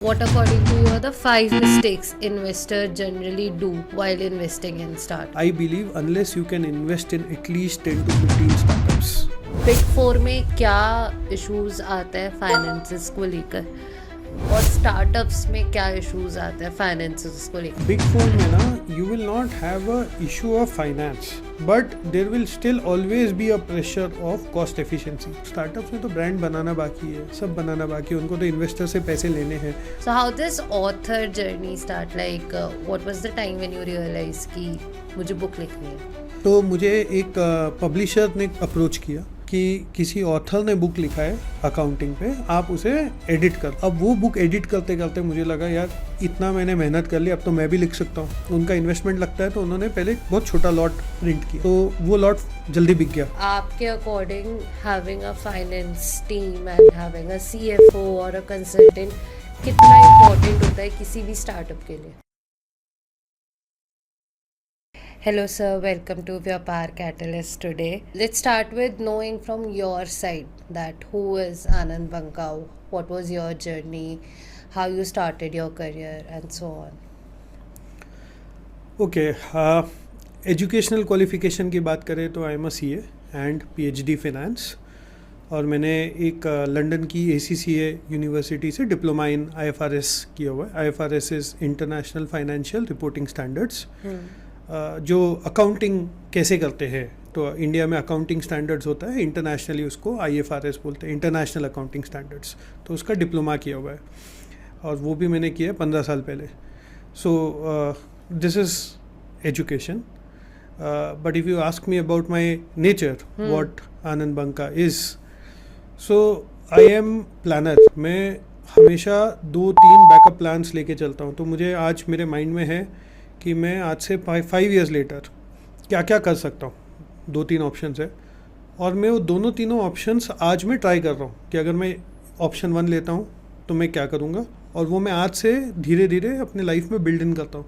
What, according to you, are the 5 mistakes investors generally do while investing in startups? I believe unless you can invest in at least 10 to 15 startups. Big four में क्या issues आते हैं finances को लेकर और startups में क्या issues आते हैं फाइनेंसेस को लेकर? Big four में ना you will not have a issue of finance, but there will still always be a pressure of cost efficiency. Startups में तो brand बनाना बाकी है, सब बनाना बाकी है, उनको तो इन्वेस्टर से पैसे लेने हैं. So how this author journey start? Like what was the time when you realized कि मुझे बुक लिखनी है? तो मुझे एक पब्लिशर ने अप्रोच किया कि किसी ऑथर ने बुक लिखा है अकाउंटिंग पे, आप उसे एडिट कर. अब वो बुक एडिट करते करते मुझे लगा यार इतना मैंने मेहनत कर ली, अब तो मैं भी लिख सकता हूँ. उनका इन्वेस्टमेंट लगता है तो उन्होंने पहले बहुत छोटा लॉट प्रिंट किया, तो वो लॉट जल्दी बिक गया. आपके according having a finance team and having a CFO और अ कंसल्टेंट कितना इम्पोर्टेंट होता है किसी भी स्टार्टअप के लिए? Hello sir, welcome to Vyapar Catalyst today. Let's start with knowing from your side that who is Anand Bankau, what was your journey, how you started your career and so on. Okay, educational qualification की बात करें तो I am a CA and PhD finance, और मैंने एक London की ACCA university से diploma in IFRS किया हुआ है. IFRS is international financial reporting standards. जो अकाउंटिंग कैसे करते हैं, तो इंडिया में अकाउंटिंग स्टैंडर्ड्स होता है, इंटरनेशनली उसको IFRS बोलते हैं, इंटरनेशनल अकाउंटिंग स्टैंडर्ड्स. तो उसका डिप्लोमा किया हुआ है और वो भी मैंने किया 15 साल पहले. So this is education. But if you ask me about my nature, what Anand Banka is, so I am planner. मैं हमेशा 2-3 बैकअप प्लान्स लेके चलता हूँ. तो मुझे आज मेरे माइंड में है कि मैं आज से 5 years लेटर क्या क्या कर सकता हूँ. 2-3 ऑप्शंस है और मैं वो तीनों ऑप्शंस आज मैं ट्राई कर रहा हूँ कि अगर मैं ऑप्शन 1 लेता हूँ तो मैं क्या करूँगा, और वो मैं आज से धीरे धीरे अपने लाइफ में बिल्ड इन करता हूँ.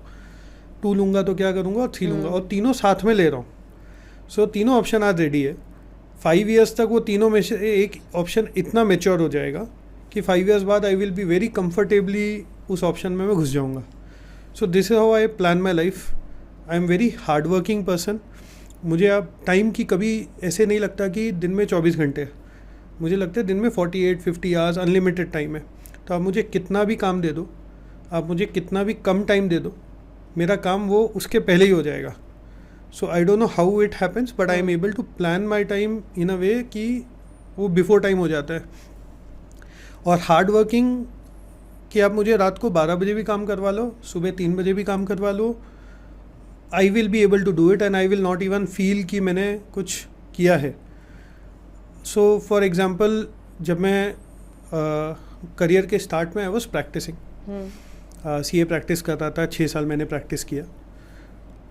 2 लूँगा तो क्या करूँगा, और 3 लूँगा, और तीनों साथ में ले रहा हूँ. सो तीनों ऑप्शन आज रेडी है. 5 years तक वो तीनों में से एक ऑप्शन इतना मेच्योर हो जाएगा कि 5 years बाद आई विल बी वेरी कंफर्टेबली उस ऑप्शन में मैं घुस जाऊँगा. सो this is how I plan my life. I am very hard working person. मुझे अब टाइम की कभी ऐसे नहीं लगता कि दिन में 24 घंटे. मुझे लगता है दिन में 48-50 आवर्स अनलिमिटेड टाइम है. तो आप मुझे कितना भी काम दे दो, आप मुझे कितना भी कम टाइम दे दो, मेरा काम वो उसके पहले ही हो जाएगा. So I don't know how it happens, but I am able to plan my time in a way कि वो बिफोर टाइम हो जाता है. और हार्ड वर्किंग कि आप मुझे रात को 12 बजे भी काम करवा लो, सुबह 3 बजे भी काम करवा लो, I will be able to do it and I will not even feel कि मैंने कुछ किया है. सो फॉर एग्ज़ाम्पल, जब मैं करियर के स्टार्ट में I was practising, CA practice कर रहा था. 6 साल मैंने प्रैक्टिस किया.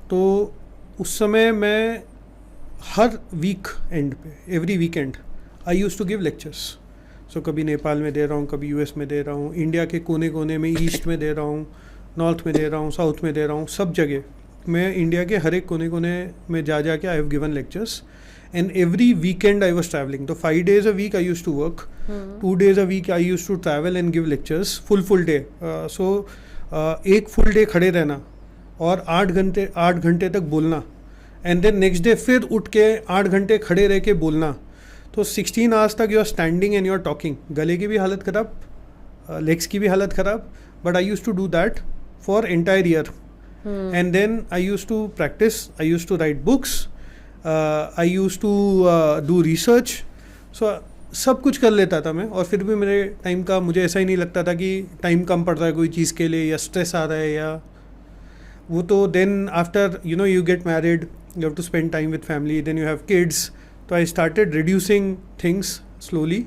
तो उस समय मैं हर वीक एंड पे, every weekend I use to give lectures. So कभी नेपाल में दे रहा हूँ, कभी US में दे रहा हूँ, इंडिया के कोने कोने में, ईस्ट में दे रहा हूँ, नॉर्थ में दे रहा हूँ, साउथ में दे रहा हूँ, सब जगह मैं इंडिया के हर एक कोने कोने में जा के I have given lectures. And every weekend I was travelling. तो 5 days a week I use to work, 2 days a week I use to travel and give lectures full day. So एक full day खड़े रहना और 8 घंटे तक बोलना, and then next day फिर उठ के 8 घंटे खड़े रह के बोलना. तो 16 आवर्स तक you are standing and you are talking. गले की भी हालत ख़राब, लेग्स की भी हालत ख़राब, but I use to do that for entire year. And then I use to practice, I use to write books, I use to do research. So सब कुछ कर लेता था मैं, और फिर भी मेरे टाइम का मुझे ऐसा ही नहीं लगता था कि टाइम कम पड़ रहा है कोई चीज़ के लिए, या स्ट्रेस आ रहा है या वो. तो then after you get married, you have to spend time with family, then you have kids. So I started reducing things slowly,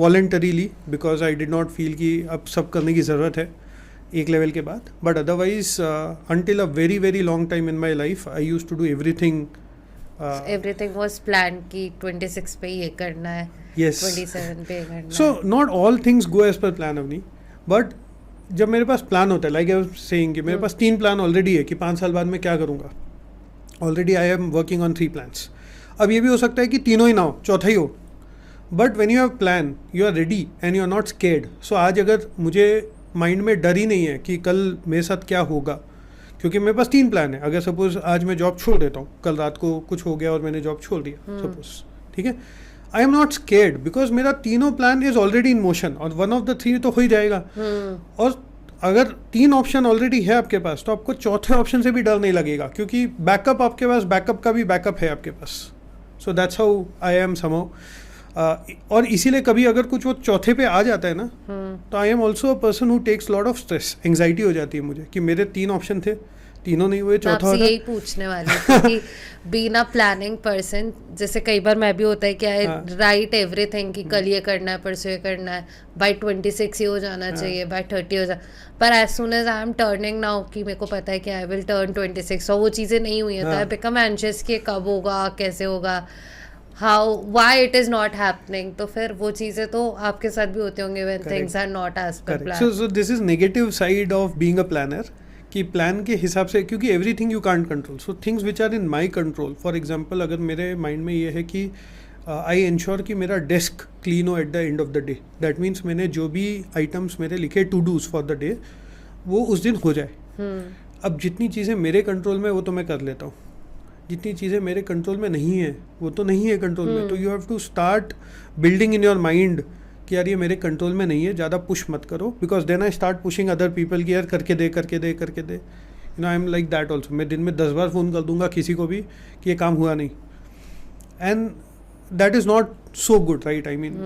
voluntarily, because I did not feel कि अब सब करने की ज़रूरत है एक लेवल के बाद. But otherwise, until a very very long time in my life, I used to do everything. Everything was planned कि 26 पे ये करना है, Yes. 27 पे ये करना है. So not all things go as per plan, Avni. But जब मेरे पास प्लान होता है, like I was saying कि मेरे पास 3 प्लान ऑलरेडी है कि 5 साल बाद मैं क्या करूँगा. Already I am working on 3 plans. अब ये भी हो सकता है कि तीनों ही ना हो, चौथा ही हो. But when you have plan you are ready and you are not scared. So आज अगर मुझे माइंड में डर ही नहीं है कि कल मेरे साथ क्या होगा, क्योंकि मेरे पास 3 प्लान है. अगर सपोज आज मैं जॉब छोड़ देता हूँ, कल रात को कुछ हो गया और मैंने जॉब छोड़ दिया सपोज, ठीक है, I am not scared because मेरा तीनों plan is already in motion और वन ऑफ द 3 तो हो ही जाएगा. और अगर 3 ऑप्शन ऑलरेडी है आपके पास तो आपको चौथे ऑप्शन से भी डर नहीं लगेगा, क्योंकि बैकअप आपके पास, बैकअप का भी बैकअप है आपके पास. So that's how I am somehow. और इसीलिए कभी अगर कुछ वो चौथे पे आ जाता है ना, तो I am also a person who takes lot of stress. Anxiety हो जाती है मुझे कि मेरे 3 ऑप्शन थे, तीनों नहीं हुए, चौथा आपसे यही पूछने वाली थी कि बीइंग अ प्लानिंग पर्सन, जैसे कई बार मैं भी होता है कि आई राइट एवरीथिंग कि कल ये करना है, परसों ये करना है, बाय 26 ये हो जाना चाहिए, बाय 30 हो जा, पर as soon as I am turning now कि मेरे को पता है कि आई विल टर्न 26 और वो चीज़ें नहीं हुई हैं तो आई बिकम एंशियस कि कब होगा, कैसे होगा, how why it is not happening. तो फिर वो चीज़ें तो आपके साथ भी होते होंगे when things are not as per plan. So this is negative side of being a planner कि प्लान के हिसाब से, क्योंकि everything you can't control. So things which are in my control, for example अगर मेरे माइंड में ये है कि आई इंश्योर कि मेरा डेस्क क्लीन हो at the end of the day. That means मैंने जो भी आइटम्स मेरे लिखे to dos for the day वो उस दिन हो जाए. अब जितनी चीज़ें मेरे कंट्रोल में वो तो मैं कर लेता हूँ, जितनी चीज़ें मेरे कंट्रोल में नहीं है वो तो नहीं है कंट्रोल में. तो you have to start building in your mind कि यार ये मेरे कंट्रोल में नहीं है, ज़्यादा पुश मत करो, because then I start pushing other people कि यार करके दे करके दे करके दे. You know I am like that also. मैं दिन में 10 बार फ़ोन कर दूंगा किसी को भी कि ये काम हुआ नहीं, and that is not so good, right? I mean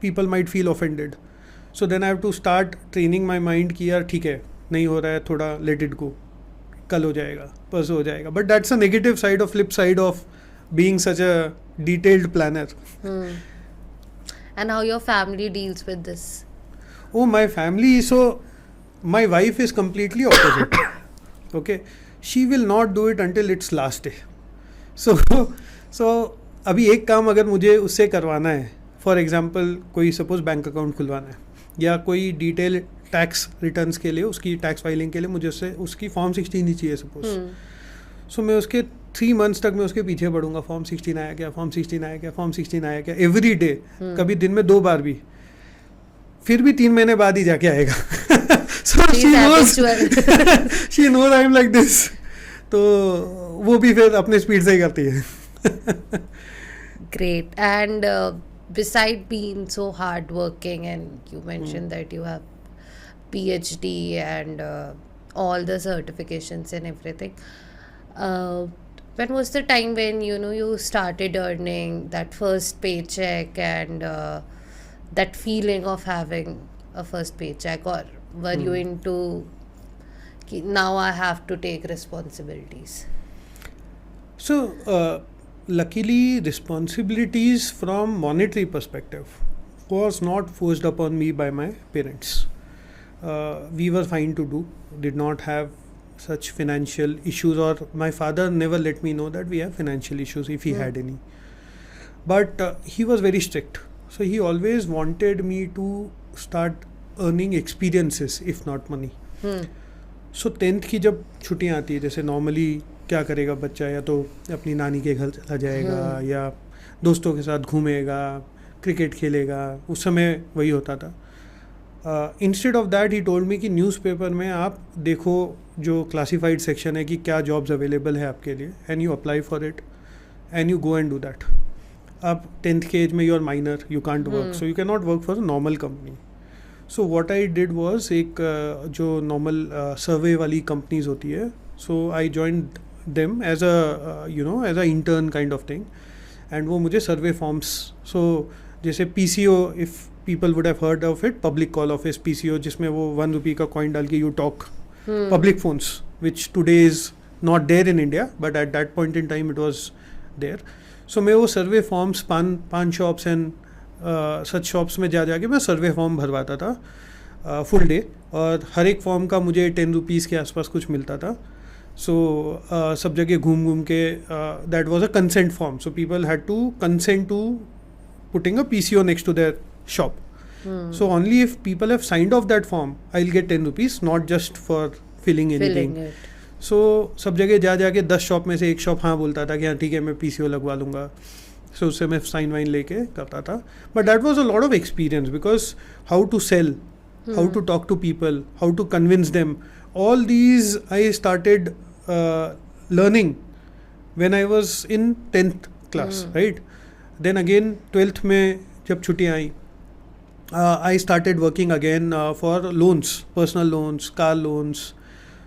people might feel offended. So then I have to start training my mind कि यार ठीक है, नहीं हो रहा है, थोड़ा लेट इट गो, कल हो जाएगा, परसों हो जाएगा. But that's a negative side of, flip side of being such a detailed planner. And how your family deals with this? Oh, my family, so my wife is completely opposite. Okay, she will not do it until its last day. So अभी एक काम अगर मुझे उससे करवाना है, for example कोई suppose bank account खुलवाना है या कोई डिटेल टैक्स रिटर्न्स के लिए, उसकी टैक्स फाइलिंग के लिए मुझे उससे उसकी फॉर्म 16 ही चाहिए सपोज. सो मैं उसके 3 मंथ्स तक मैं उसके पीछे पढ़ूंगा, फॉर्म 16 आया क्या, फॉर्म 16 आया क्या, फॉर्म 16 आया क्या, एवरी डे, कभी दिन में 2 बार भी, फिर भी 3 महीने बाद ही जाके आएगा. So she knows I am like this. तो वो भी फिर अपने स्पीड से ही करती है. Great. And beside being so hardworking, and you mentioned that you have PhD and all the certifications and everything. When was the time when you started earning that first paycheck and that feeling of having a first paycheck, or were you into now I have to take responsibilities? So luckily responsibilities from monetary perspective was not forced upon me by my parents. We were fine to do, did not have such financial issues, or my father never let me know that we have financial issues if he had any. But he was very strict, so he always wanted me to start earning experiences if not money. So 10th की जब छुट्टियाँ आती है, जैसे normally क्या करेगा बच्चा, या तो अपनी नानी के घर चला जाएगा या दोस्तों के साथ घूमेगा, क्रिकेट खेलेगा, उस समय वही होता था. Instead of that he told me कि न्यूज़पेपर में आप देखो जो क्लासीफाइड सेक्शन है कि क्या जॉब्स अवेलेबल है आपके लिए, and you apply for it and you go and do that. आप 10th के एज में you are minor, you can't work, so you can not work for a normal company. So what I did was, एक जो normal survey वाली companies होती है, so I joined them as a as a intern kind of thing, and वो मुझे survey forms, so जैसे PCO, if people would have heard of it, public call office, PCO, जिसमें वो 1 रुपये का कॉइन डाल के you talk public phones, which today is not there in India, but at that point in time it was there. So मैं वो सर्वे forms पान shops and such shops में जा जाके मैं सर्वे फॉर्म भरवाता था फुल डे, और हर एक फॉर्म का मुझे 10 रुपीज़ के आसपास कुछ मिलता था. सो सब जगह घूम घूम के, that was a consent form, so people had to consent to putting a PCO next to their shop. So only if people have signed off that form, I'll get 10 rupees, not just for filling anything. So सब जगह जा जाके 10 shop में से एक shop हाँ बोलता था कि हाँ ठीक है मैं PCO लगवा लूँगा. सो उससे मैं साइन वाइन लेके करता था. But that was a lot of experience because how to sell, how to talk to people, how to convince them. All these I started learning when I was in 10th class, right? Then again 12th में जब छुट्टियाँ आई, I started working again for loans, personal loans, car loans.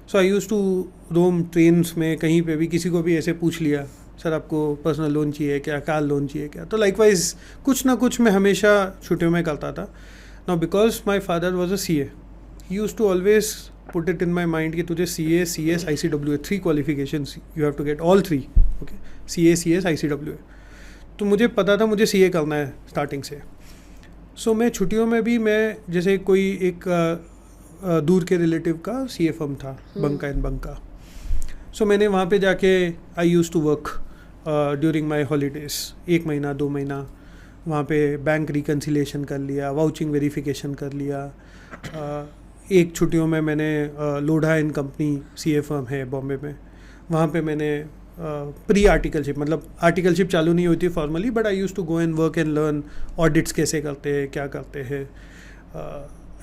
So I used to roam trains में, कहीं पे भी किसी को भी ऐसे पूछ लिया, सर आपको पर्सनल लोन चाहिए क्या, कार लोन चाहिए क्या. तो लाइकवाइज कुछ ना कुछ मैं हमेशा छुट्टियों में करता था. Now because my father was a CA, he used to always put it in my mind कि तुझे CA, CS, ICWA 3 qualifications you have to get, all 3, okay, CA, CS, ICWA. तो मुझे पता था मुझे CA करना है स्टार्टिंग से. सो मैं छुट्टियों में भी मैं जैसे कोई एक दूर के रिलेटिव का CA फर्म था, बंका एंड बंका. सो मैंने वहाँ पे जाके I use to work during my holidays, 1 महीना 2 महीना वहाँ पे बैंक रिकन्सिलेशन कर लिया, वाउचिंग वेरिफिकेशन कर लिया. एक छुट्टियों में मैंने Lodha and company CA firm है बॉम्बे में, वहाँ पे मैंने प्री आर्टिकलशिप, मतलब आर्टिकलशिप चालू नहीं होती formally, but I use to go and work and learn audits कैसे करते हैं, क्या करते हैं.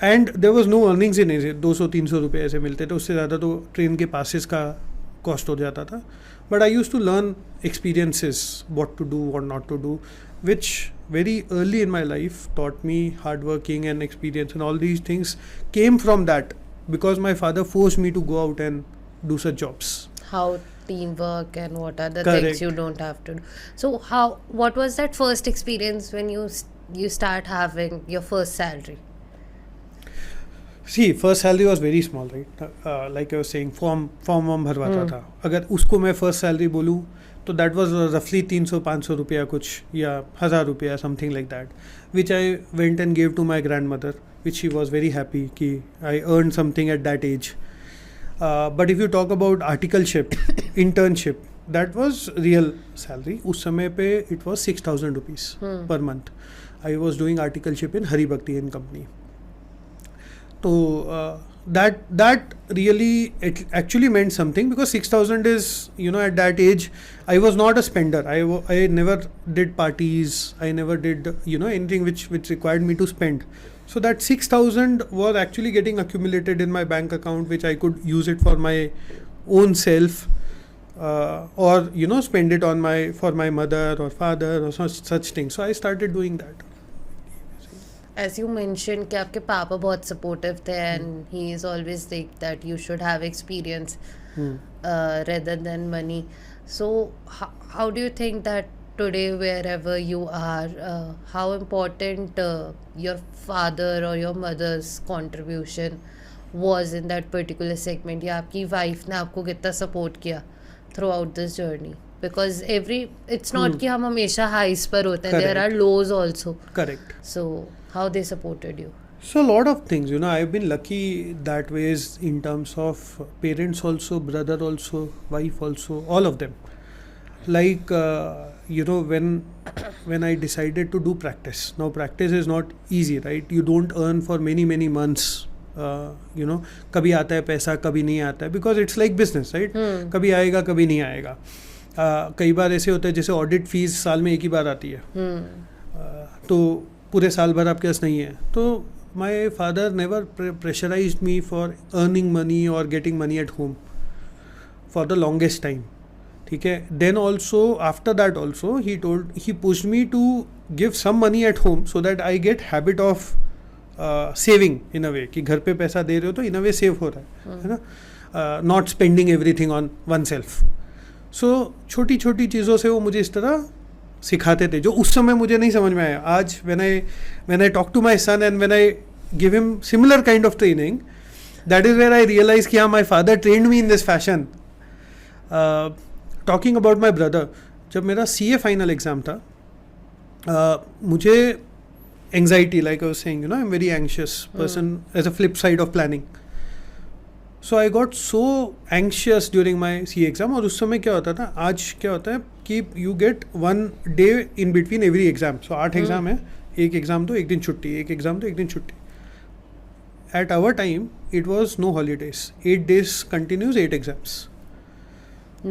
And there was no earnings in it. 200-300 रुपये ऐसे मिलते थे, उससे ज़्यादा तो ट्रेन के पासेस का कॉस्ट हो जाता था. But I use to learn experiences, what to do, what not to do, which very early in my life taught me hard working and experience, and all these things came from that because my father forced me to go out and do such jobs. How teamwork and what are the Correct. things you don't have to do. So what was that first experience when you start having your first salary? See, first salary was very small, right? Like I was saying, form भरवाता था. अगर उसको मैं first salary बोलूँ तो that was रफली 300-500 रुपया कुछ, या 1000 रुपया, something like that, which I went and gave to my grandmother, which she was very happy कि I earn something at that age. But if you talk about articleship, internship, that was real salary. उस समय पे it was 6000 rupees per month. I was doing articleship in Hari Bhakti and company. तो that really it actually meant something because 6000 is, you know, at that age I was not a spender. I never did parties, I never did, you know, anything which required me to spend. So that 6000 was actually getting accumulated in my bank account, which I could use it for my own self, or, you know, spend it on for my mother or father or such things. So I started doing that. As you mentioned कि आपके पापा बहुत supportive थे and he is always like that you should have experience rather than money. So how do you think that today wherever you are, how important your father or your mother's contribution was in that particular segment, या आपकी wife ने आपको कितना support किया throughout this journey? Because it's not कि हम हमेशा highs पर होते हैं, there are lows also. Correct. So how they supported you? So a lot of things, you know, I've been lucky that ways in terms of parents also, brother also, wife also, all of them. Like, you know, when I decided to do practice, now practice is not easy, right? You don't earn for many months. You know, कभी आता है पैसा, कभी नहीं आता है, because it's like business, right? कभी आएगा, कभी नहीं आएगा. कई बार ऐसे होता है जैसे ऑडिट फीस साल में एक ही बार आती है, तो पूरे साल भर आपके पास नहीं है. तो my father never pressurised me for earning money और getting money at home for the longest time. ठीक है. Then also after that also he pushed me to give some money at home so that I get habit of saving in a way, कि घर पे पैसा दे रहे हो तो इन a way save हो रहा है ना, not spending everything on oneself. So छोटी छोटी चीज़ों से वो मुझे इस तरह सिखाते थे जो उस समय मुझे नहीं समझ में आया. आज when I talk to my son and when I give him similar kind of training, that is where I realize कि हाँ, my father trained me in this fashion. Talking about my brother, जब मेरा CA final exam था, मुझे anxiety, like I was saying, you know, I'm very anxious person as a flip side of planning. So I got so anxious during my CA exam. और उस समय क्या होता था, आज क्या होता है कि you get 1 day in between every exam. So 8 exam है, एक एग्ज़ाम तो एक दिन छुट्टी, एक एग्ज़ाम तो एक दिन छुट्टी. At our time, it was no holidays. 8 days continuous, 8 exams.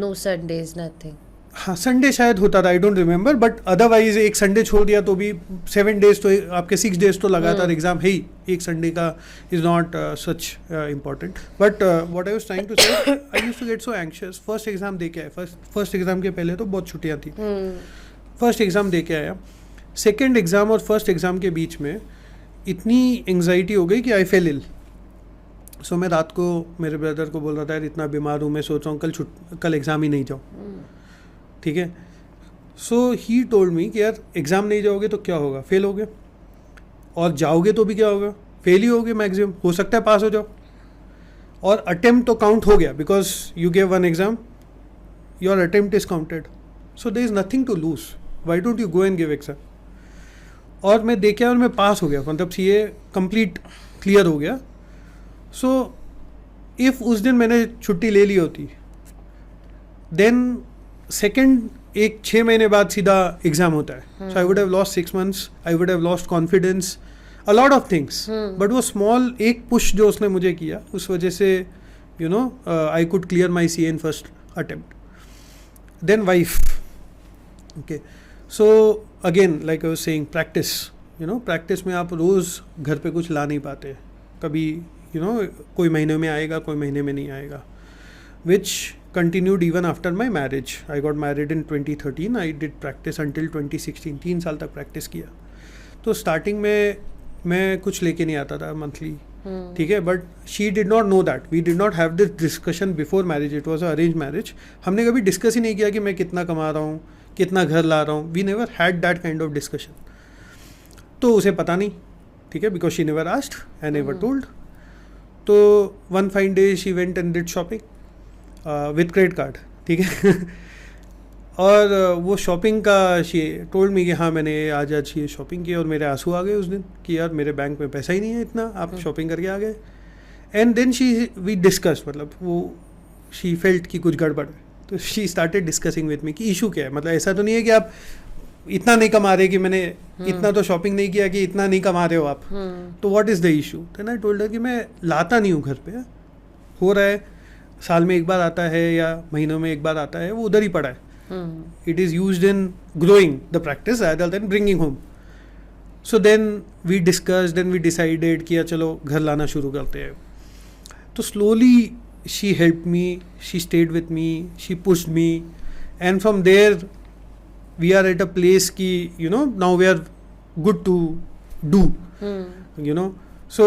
No Sundays, nothing. हाँ संडे शायद होता था, I don't remember, but otherwise एक संडे छोड़ दिया तो भी 7 days तो आपके 6 days तो लगातार एग्जाम है ही, एक संडे का is not such important. But what I was trying to say, I used to get so anxious. First exam दे के आया, फर्स्ट एग्जाम के पहले तो बहुत छुट्टियाँ थी. फर्स्ट एग्जाम दे के आया, सेकेंड एग्जाम और फर्स्ट एग्जाम के बीच में इतनी एंग्जाइटी हो गई कि आई फेल इल. सो मैं रात को मेरे ब्रदर को बोल रहा था यार इतना बीमार हूँ, मैं सोच रहा हूँ कल एग्ज़ाम ही नहीं जाऊँ. ठीक है. सो ही टोल्ड मी कि यार एग्ज़ाम नहीं जाओगे तो क्या होगा, फेल होगे, और जाओगे तो भी क्या होगा, फेल ही होगे मैक्सिमम, हो सकता है पास हो जाओ. और अटेम्प्ट तो काउंट हो गया because you gave one exam, your attempt is counted. So there is nothing to lose, why don't you go and give exam. और मैं देखा और मैं पास हो गया, मतलब सीए कंप्लीट क्लियर हो गया. सो इफ़ उस दिन मैंने छुट्टी ले ली होती, देन सेकेंड 6 महीने बाद सीधा एग्ज़ाम होता है. So I would have lost 6 months, I would have lost confidence, a lot of things. But वो स्मॉल एक पुश जो उसने मुझे किया, उस वजह से you know I could clear my C in first attempt. Then wife. Okay. So again like I was saying, practice. You know practice में आप रोज़ घर पे कुछ ला नहीं पाते, कभी यू नो कोई महीने में आएगा, कोई महीने में नहीं आएगा. विच continued even after my marriage. I got married in 2013. I did practice until 2016. 3 साल तक प्रैक्टिस किया. तो स्टार्टिंग में मैं कुछ लेके नहीं आता था मंथली. ठीक है. But she did not know that. We did not have this discussion before marriage. It was a arrange marriage. हमने कभी डिस्कस ही नहीं किया कि मैं कितना कमा रहा हूँ, कितना घर ला रहा हूँ. We never had that kind of discussion. तो उसे पता नहीं. ठीक है. Because she never asked and never told. तो one fine day she went and did shopping with credit card. ठीक है. और वो शॉपिंग का शी टोल्ड मी कि हाँ मैंने आज ये शॉपिंग की, और मेरे आंसू आ गए उस दिन कि यार मेरे बैंक में पैसा ही नहीं है इतना, आप शॉपिंग करके आ गए. एंड देन वी डिस्कस, मतलब वो शी फेल्ट कि कुछ गड़बड़ है. तो she started discussing with me कि इशू क्या है. मतलब ऐसा तो नहीं है कि आप इतना नहीं कमा रहे, कि मैंने इतना तो शॉपिंग नहीं किया कि इतना नहीं कमा रहे हो आप. तो what is the issue. Then I told her कि मैं लाता नहीं हूँ घर पे, हो रहा है साल में एक बार आता है या महीनों में एक बार आता है, वो उधर ही पड़ा है. It is used in growing the practice rather than bringing home. So then we discuss, then we decided कि चलो घर लाना शुरू करते हैं. तो slowly she help me, she stayed with me, she pushed me, and from there we are at a place कि you know now we are good to do. You know. So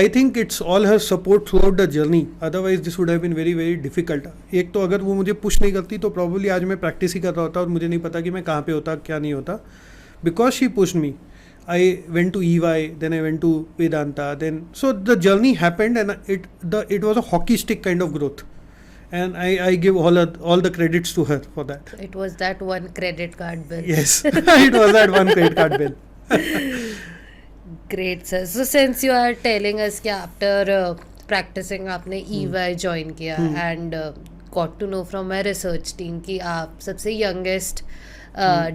I think it's all her support throughout the journey. Otherwise this would have been very very difficult. एक तो अगर वो मुझे push नहीं करती तो probably आज मैं प्रैक्टिस ही कर रहा होता और मुझे नहीं पता कि मैं कहाँ पे होता, क्या नहीं होता. Because she pushed me, I went to EY, then I went to Vedanta, then so the journey happened, and it was a hockey stick kind of growth, and I give all the credits to her for that. It was that one credit card bill. Yes. It was that one credit card bill. Great sir. So since you are telling us कि after practicing आपने EY join किया and got to know from my research team कि आप सबसे youngest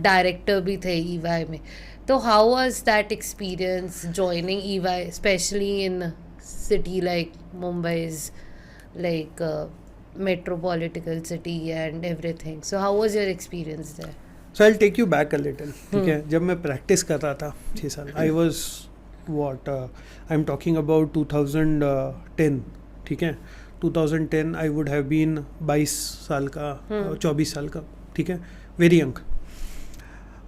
director भी थे EY में. तो how was that experience joining EY, especially in city like Mumbai's like metropolitan city and everything. So how was your experience there? So I'll take you back a little. ठीक है. जब मैं practice कर रहा था 6 साल, I was I'm talking about 2010. ठीक है. 2010 I would have been 22 साल का, 24 साल का. ठीक है. Very young.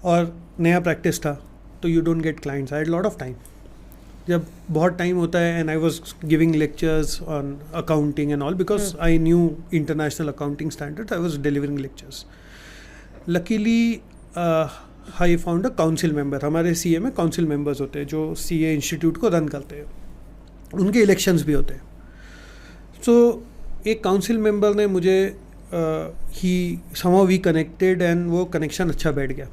और नया प्रैक्टिस था तो you don't get clients. I had lot of time. जब बहुत टाइम होता है, and I was giving lectures on accounting and all because I knew international accounting standards. I was delivering lectures. Luckily I found a council member. हमारे CA में council members होते हैं जो CA institute को run करते हैं, उनके elections भी होते हैं. सो एक काउंसिल मेंबर ने मुझे ही somehow we connected and वो कनेक्शन अच्छा बैठ गया.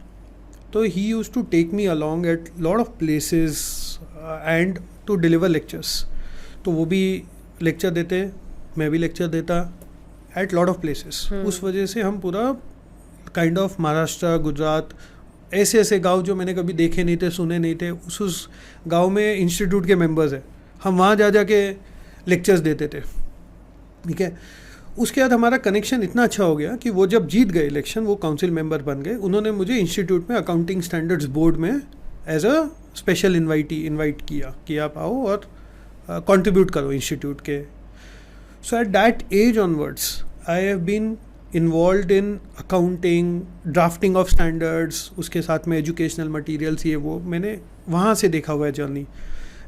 तो he used to take me along at lot of places and to deliver lectures. तो वो भी लेक्चर देते, मैं भी लेक्चर देता at lot of places. उस वजह से हम पूरा काइंड ऑफ महाराष्ट्र, गुजरात, ऐसे ऐसे गांव जो मैंने कभी देखे नहीं थे, सुने नहीं थे, उस गांव में इंस्टीट्यूट के मेंबर्स हैं, हम वहाँ जा के लेक्चर्स देते थे. ठीक है. उसके बाद हमारा कनेक्शन इतना अच्छा हो गया कि वो जब जीत गए इलेक्शन, वो काउंसिल मेंबर बन गए, उन्होंने मुझे इंस्टीट्यूट में अकाउंटिंग स्टैंडर्ड्स बोर्ड में एज अ स्पेशल इनवाइट किया कि आप आओ और कंट्रीब्यूट करो इंस्टीट्यूट के. So at that age onwards I have been involve in accounting, drafting of standards, उसके साथ में एजुकेशनल मटीरियल्स, ये वो मैंने वहाँ से देखा हुआ है जर्नी.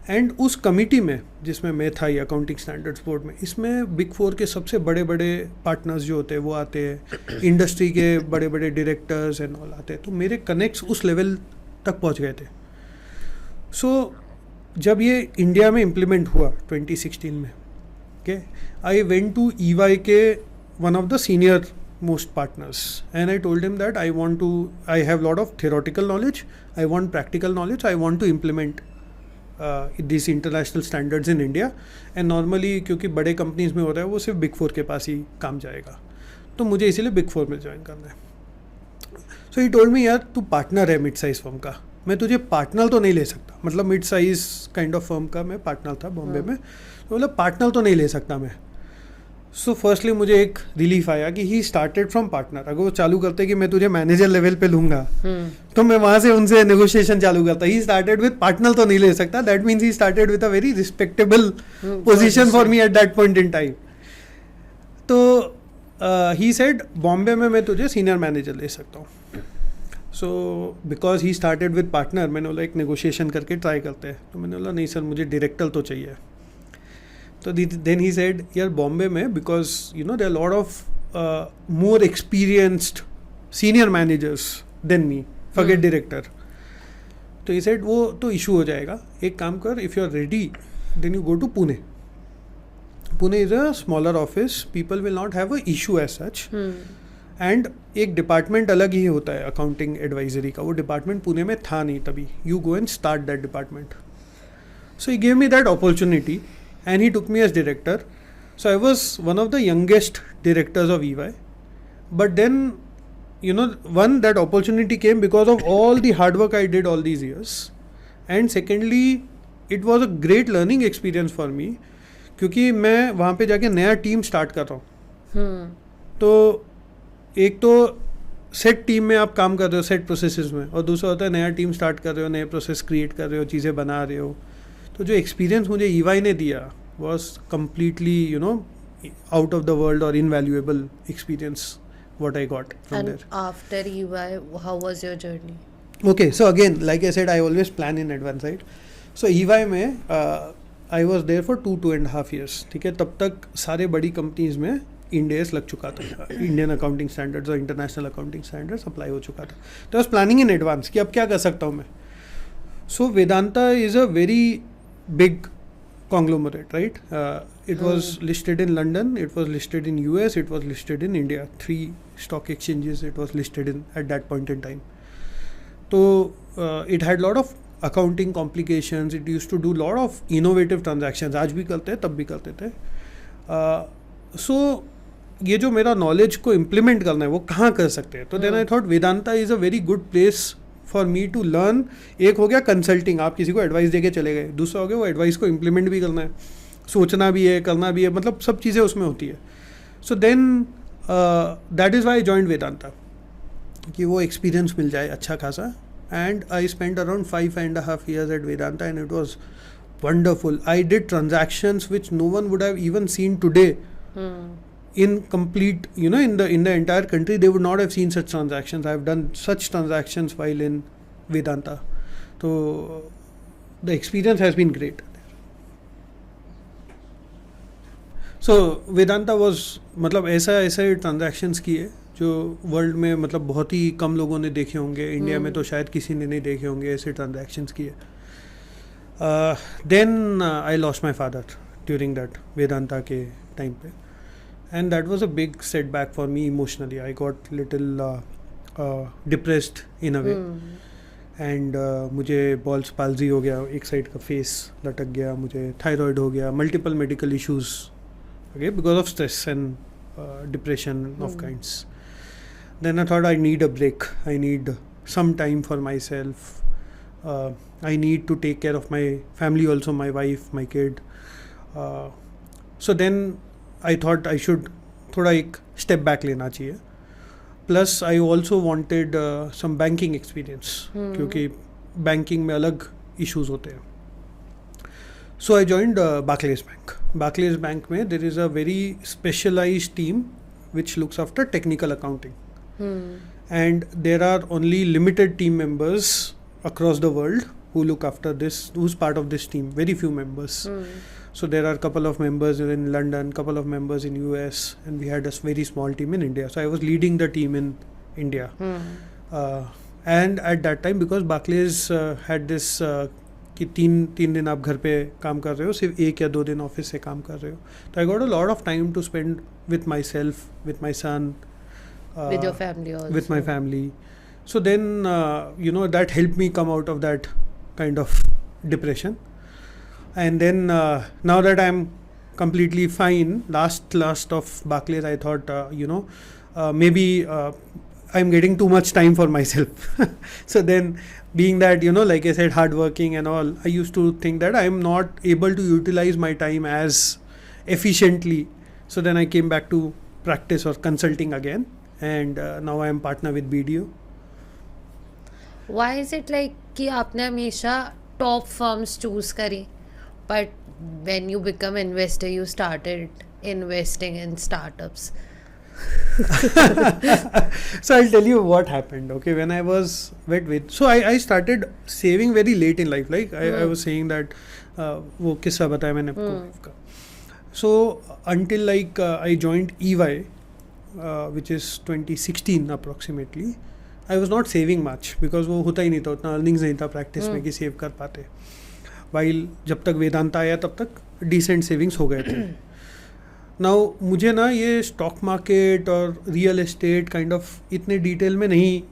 एंड उस कमिटी में जिसमें मैं था, ये अकाउंटिंग स्टैंडर्ड्स बोर्ड में, इसमें बिग फोर के सबसे बड़े बड़े पार्टनर्स जो होते हैं वो आते हैं, इंडस्ट्री के बड़े बड़े डायरेक्टर्स एंड ऑल आते हैं. तो मेरे कनेक्ट्स उस लेवल तक पहुंच गए थे. सो जब ये इंडिया में इम्प्लीमेंट हुआ 2016 में, okay, I went to EY के one of the senior most partners and I told him that I have lot of theoretical knowledge, I want practical knowledge, I want to implement these international standards in India. and normally क्योंकि बड़े companies में होता है वो सिर्फ big four के पास ही काम जाएगा, तो मुझे इसीलिए बिग फोर में ज्वाइन करना है. सो ही टोल्ड मी, यार तू पार्टनर है मिड साइज फर्म का, मैं तुझे पार्टनर तो नहीं ले सकता, मतलब mid size kind of firm का मैं पार्टनर था बॉम्बे में, तो मतलब पार्टनर तो नहीं ले सकता मैं. सो फर्स्टली मुझे एक रिलीफ आया कि ही स्टार्टेड फ्रॉम पार्टनर. अगर वो चालू करते कि मैं तुझे मैनेजर लेवल पे लूंगा तो मैं वहाँ से उनसे नेगोशिएशन चालू करता. ही स्टार्टेड विद पार्टनर तो नहीं ले सकता, that means he started with a very respectable position for me at that point in time. तो ही सेड बॉम्बे में मैं तुझे सीनियर मैनेजर ले सकता हूँ. So because he started with partner, मैंने बोला एक नेगोशिएशन करके ट्राई करते हैं. तो मैंने बोला नहीं सर, मुझे डायरेक्टर तो चाहिए. So then he said, यार बॉम्बे में because you know there are a lot of more experienced senior managers than me, forget director. तो he said वो तो issue हो जाएगा, एक काम कर, if you are ready then you go to Pune. Pune is a smaller office, people will not have a issue as such. And एक department अलग ही होता है अकाउंटिंग एडवाइजरी का, वो डिपार्टमेंट पुणे में था नहीं तभी. You go and start that department. So he gave me that opportunity and he took me as director. So I was one of the youngest directors of EY. But then, you know, one, that opportunity came because of all the hard work I did all these years. And secondly, it was a great learning experience for me. क्योंकि मैं वहाँ पे जाके नया team start कर रहा हूँ. तो एक तो सेट टीम में आप काम कर रहे हो, सेट प्रोसेसेस में, और दूसरा होता है नया टीम स्टार्ट कर रहे हो, नए प्रोसेस क्रिएट कर रहे हो, चीज़ें बना रहे हो. तो जो एक्सपीरियंस मुझे EY ने दिया was completely you know out of the world और invaluable experience what I got from And there. after EY, how was your journey? Okay, so again, like I said, I always plan in advance, right? So EY में I was there for 2.5 years. ठीक है, तब तक सारे बड़ी companies में इंडेस लग चुका था, इंडियन अकाउंटिंग स्टैंडर्ड्स और इंटरनेशनल अकाउंटिंग स्टैंडर्ड्स अप्लाई हो चुका था. तो I was planning in advance कि अब क्या कर सकता हूँ मैं. So Vedanta is a very big conglomerate, right? It was listed in London, it was listed in US, it was listed in India. 3 stock exchanges it was listed in at that point in time. So it had lot of accounting complications. It used to do lot of innovative transactions. आज भी करते हैं, तब भी करते थे. So ये जो मेरा नॉलेज को इम्प्लीमेंट करना है वो कहाँ कर सकते हैं. तो then I thought Vedanta is a very good place for me to learn. एक हो गया कंसल्टिंग, आप किसी को एडवाइस दे के चले गए. दूसरा हो गया वो एडवाइस को इम्प्लीमेंट भी करना है, सोचना भी है, करना भी है, मतलब सब चीज़ें उसमें होती है. So then that is why joined Vedanta, कि वो एक्सपीरियंस मिल जाए अच्छा खासा. And I spend around 5.5 years at Vedanta and it was wonderful. I did transactions which no one would have even seen today. In complete, you know, in the entire country, they would not have seen such transactions. I have done such transactions while in Vedanta. So the experience has been great. So Vedanta was, मतलब ऐसे transactions किए जो world में मतलब बहुत ही कम लोगों ने देखे होंगे. इंडिया में तो शायद किसी ने नहीं देखे होंगे ऐसे ट्रांजैक्शंस किए. Then I lost my father during that Vedanta के टाइम पे. And that was a big setback for me emotionally. I got little depressed in a way. And मुझे बॉल्स पाल्जी हो गया, एक साइड का फेस लटक गया, मुझे थायराइड हो गया, multiple medical issues, okay, because of stress and depression of kinds. Then I thought I need a break. I need some time for myself. I need to take care of my family also, my wife, my kid. So then I thought I should थोड़ा एक step back लेना चाहिए. Plus I also wanted some banking experience, क्योंकि banking में अलग issues होते हैं. So I joined Barclays Bank. Barclays Bank में there is a very specialized team which looks after technical accounting. And there are only limited team members across the world who look after this, who's part of this team. Very few members. So there are a couple of members in London, couple of members in US, and we had a very small team in India. So I was leading the team in India. And at that time, because Barclays had this कि तीन दिन आप घर पे काम कर रहे हो, सिर्फ 1 या 2 दिन ऑफिस से काम कर रहे हो, तो I got a lot of time to spend with myself, with my son, with your family also. with my family. So then that helped me come out of that kind of depression. And then now that I'm completely fine, last of Barclays, I thought maybe I'm getting too much time for myself. So then, being that like I said, hardworking and all, I used to think that I'm not able to utilize my time as efficiently. So then I came back to practice or consulting again, and now I am partner with BDO. Why is it like कि आपने हमेशा top firms choose करी, but when you become investor you started investing in startups? So I'll tell you what happened. Okay, when I was so I started saving very late in life. Like I was saying that वो किस्सा बताया मैंने आपको. So until like I joined EY, which is 2016 approximately, I was not saving much because वो होता ही नहीं था, उतना earnings नहीं था प्रैक्टिस में कि सेव कर पाते. While जब तक वेदांता आया तब तक decent savings हो गए थे. नाउ मुझे ना ये स्टॉक मार्केट और रियल एस्टेट काइंड ऑफ इतने डिटेल में नहीं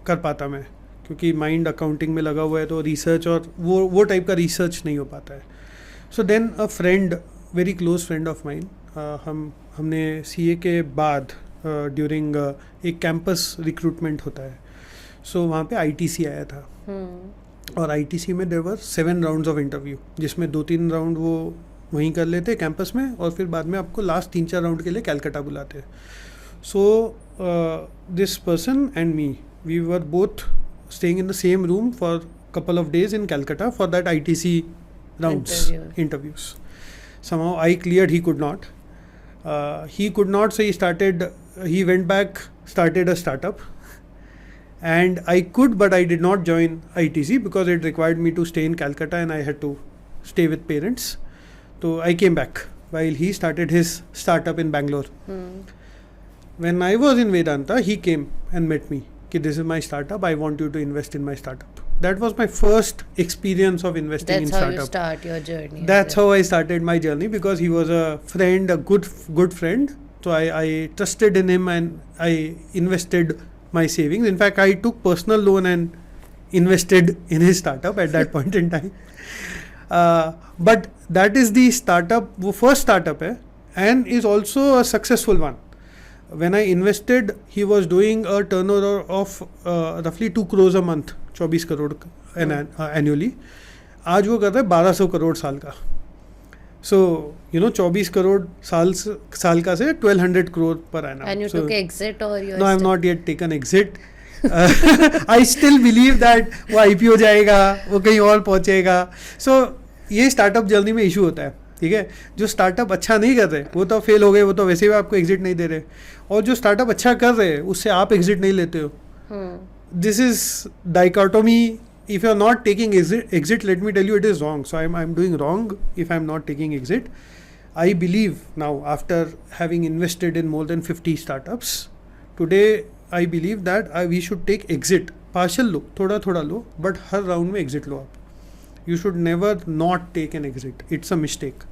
कर पाता मैं, क्योंकि माइंड अकाउंटिंग में लगा हुआ है, तो रिसर्च और वो टाइप का रिसर्च नहीं हो पाता है. So then a friend, very close friend of mine, हमने CA के बाद ड्यूरिंग एक कैंपस रिक्रूटमेंट होता है, सो वहाँ पे ITC आया था. और ITC में there were 7 rounds of interview, जिसमें 2-3 राउंड वो वहीं कर लेते कैंपस में, और फिर बाद में आपको लास्ट 3-4 राउंड के लिए कैलकाटा बुलाते हैं. So this person and me, we were both staying in the same room for couple of days in Calcutta for that ITC rounds, interviews. Somehow I cleared, he could not. So he went back, started a startup. And I could, but I did not join ITC because it required me to stay in Calcutta and I had to stay with parents. So I came back while he started his startup in Bangalore. When I was in Vedanta, he came and met me. Ki this is my startup. I want you to invest in my startup. That was my first experience of investing in startup. That's how you start your journey. That's how I started my journey, because he was a friend, a good friend. So I trusted in him and I invested my savings. In fact, I took personal loan and invested in his startup at that point in time. But that is the startup, वो first startup है, and is also a successful one. When I invested, he was doing a turnover of roughly 2 crores a month, 24 crore annually. आज वो कर रहा है 1200 करोड़ साल का. So 24 crore साल का से 1200 crore per annum. And you took exit or you? No, I have not yet taken exit. I still believe that वो IPO जाएगा, वो कहीं और पहुंचेगा. So ये स्टार्टअप जर्नी में इशू होता है, ठीक है. जो स्टार्टअप अच्छा नहीं कर रहे वो तो फेल हो गए, वो तो वैसे भी आपको एग्जिट नहीं दे रहे, और जो स्टार्टअप अच्छा कर रहे हैं उससे आप एग्जिट नहीं लेते हो. This is dichotomy. If you are not taking exit, let me tell you, it is wrong. So I'm doing wrong if I'm not taking exit. I believe now, after having invested in more than 50 startups, today I believe that we should take exit. Partial लो, थोड़ा लो, but her round में exit लो आप. You should never not take an exit. It's a mistake.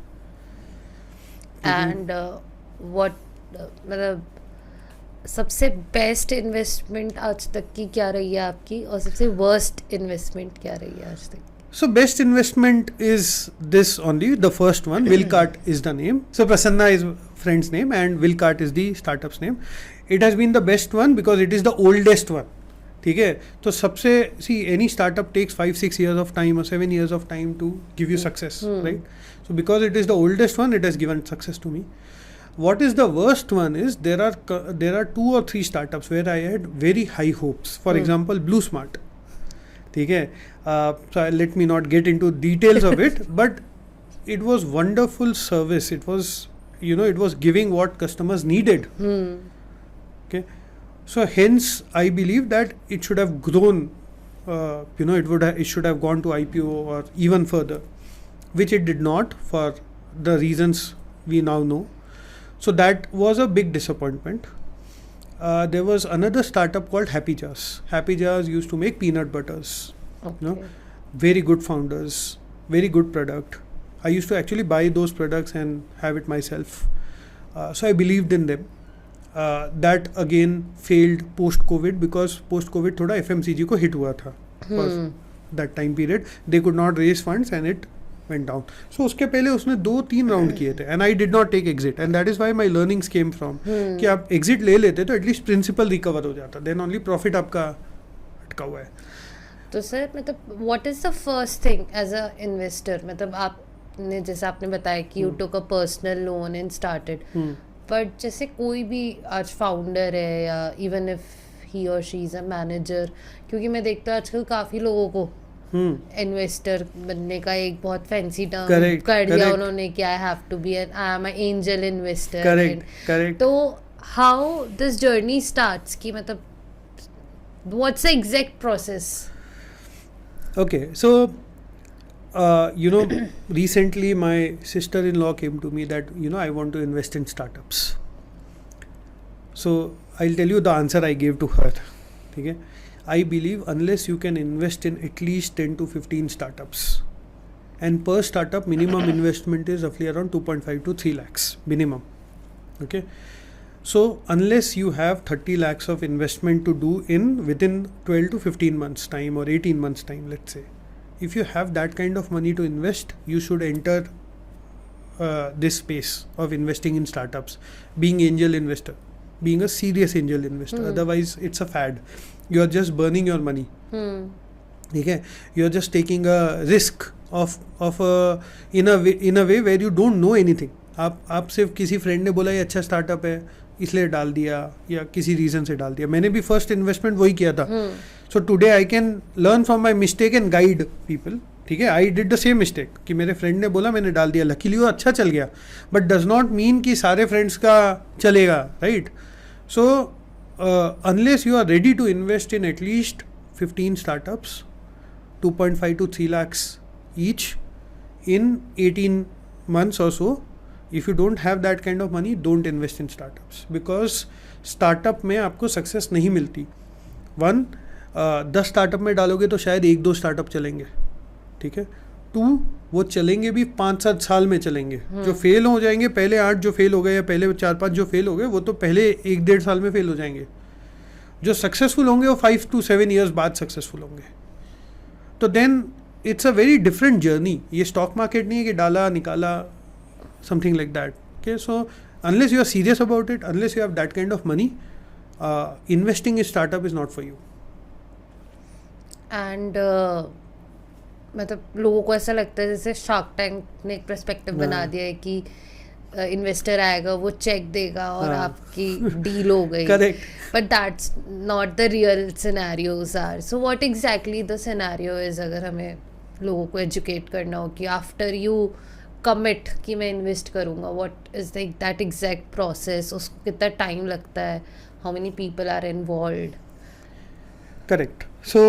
And what मतलब सबसे best investment आज तक की क्या रही है आपकी, और सबसे वर्स्ट इन्वेस्टमेंट क्या रही है आज तक? So best investment is this only, the first one. Willcart is the name. So Prasanna is friend's name and Willcart is the startup's name. It has been the best one because it is the oldest one. ठीक है, तो सबसे any startup takes 5-6 years of time or 7 years of time to give you success, right? So because it is the oldest one, it has given success to me. what is the worst one is there are 2 or 3 startups where I had very high hopes. For example, Blue Smart. ठीक है, so let me not get into details of it, but it was wonderful service. It was, it was giving what customers needed. Okay, so hence I believe that it should have grown. It should have gone to IPO or even further, which it did not for the reasons we now know. So that was a big disappointment. There was another startup called Happy Jars. Happy Jars used to make peanut butters. Okay. Very good founders, very good product. I used to actually buy those products and have it myself. So I believed in them. That again failed post-COVID because post-COVID थोड़ा FMCG को hit हुआ था for that time period. They could not raise funds and it went down. So उसके पहले उसने 2-3 round किए थे and I did not take exit, and that is why my learnings came from कि आप exit ले लेते तो at least principal recover हो जाता, then only profit आपका अटका हुआ है. तो सर मतलब what is the first thing as a investor, मतलब आपने जैसे आपने बताया कि you took a personal loan and started, but जैसे कोई भी आज फाउंडर है या इवन इफ ही और शी इज़ अ मैनेजर, क्योंकि मैं देखता हूँ आजकल काफ़ी लोगों को इन्वेस्टर बनने का एक बहुत फैंसी टर्म कर दिया उन्होंने कि I have to be an I am a angel investor. Correct. तो हाउ दिस जर्नी स्टार्ट्स कि मतलब what's the exact process? Okay, so recently my sister-in-law came to me that I want to invest in startups. So I'll tell you the answer I gave to her. Okay, I believe unless you can invest in at least 10 to 15 startups, and per startup minimum investment is roughly around 2.5 to 3 lakhs minimum. Okay, so unless you have 30 lakhs of investment to do within 12 to 15 months time or 18 months time, let's say, if you have that kind of money to invest, you should enter this space of investing in startups, being angel investor, being a serious angel investor. Otherwise it's a fad. You are just burning your money. Okay, you are just taking a risk of in a way where you don't know anything. आप सिर्फ किसी friend ने बोला ये अच्छा startup है इसलिए डाल दिया या किसी रीज़न से डाल दिया. मैंने भी फर्स्ट इन्वेस्टमेंट वही किया था. So today I can learn from my mistake and guide people. ठीक है, I did the same mistake कि मेरे फ्रेंड ने बोला मैंने डाल दिया, लकीली वो अच्छा चल गया, बट डज नॉट मीन कि सारे फ्रेंड्स का चलेगा, right? So unless you are ready to invest in at least 15 startups, 2.5 to 3 lakhs each in 18 months or so, if you don't have that kind of money, don't invest in startups, because startup में आपको success नहीं मिलती. 10 startup में डालोगे तो शायद 1-2 startup चलेंगे, ठीक है. 2 वो चलेंगे भी 5-7 साल में चलेंगे. जो फेल हो जाएंगे, पहले 8 जो फेल हो गए या पहले 4-5 जो फेल हो गए, वो तो पहले 1-1.5 साल में फेल हो जाएंगे. जो सक्सेसफुल होंगे वो 5 to 7 years बाद सक्सेसफुल होंगे. तो then it's a very different journey. ये स्टॉक मार्केट नहीं है कि डाला निकाला, something like that. Okay, so unless you are serious about it, unless you have that kind of money, investing in startup is not for you. And मतलब लोगों को ऐसा लगता है जैसे शार्क टैंक ने एक पर्सपेक्टिव बना दिया है कि इन्वेस्टर आएगा, वो चेक देगा और आपकी डील हो गई. Correct. But that's not the real scenarios are. So what exactly the scenario is, अगर हमें लोगों को एजुकेट करना हो कि आफ्टर यू कमिट कि मैं इन्वेस्ट करूँगा, what is that exact process, उसको कितना टाइम लगता है, how many people are involved? Correct. So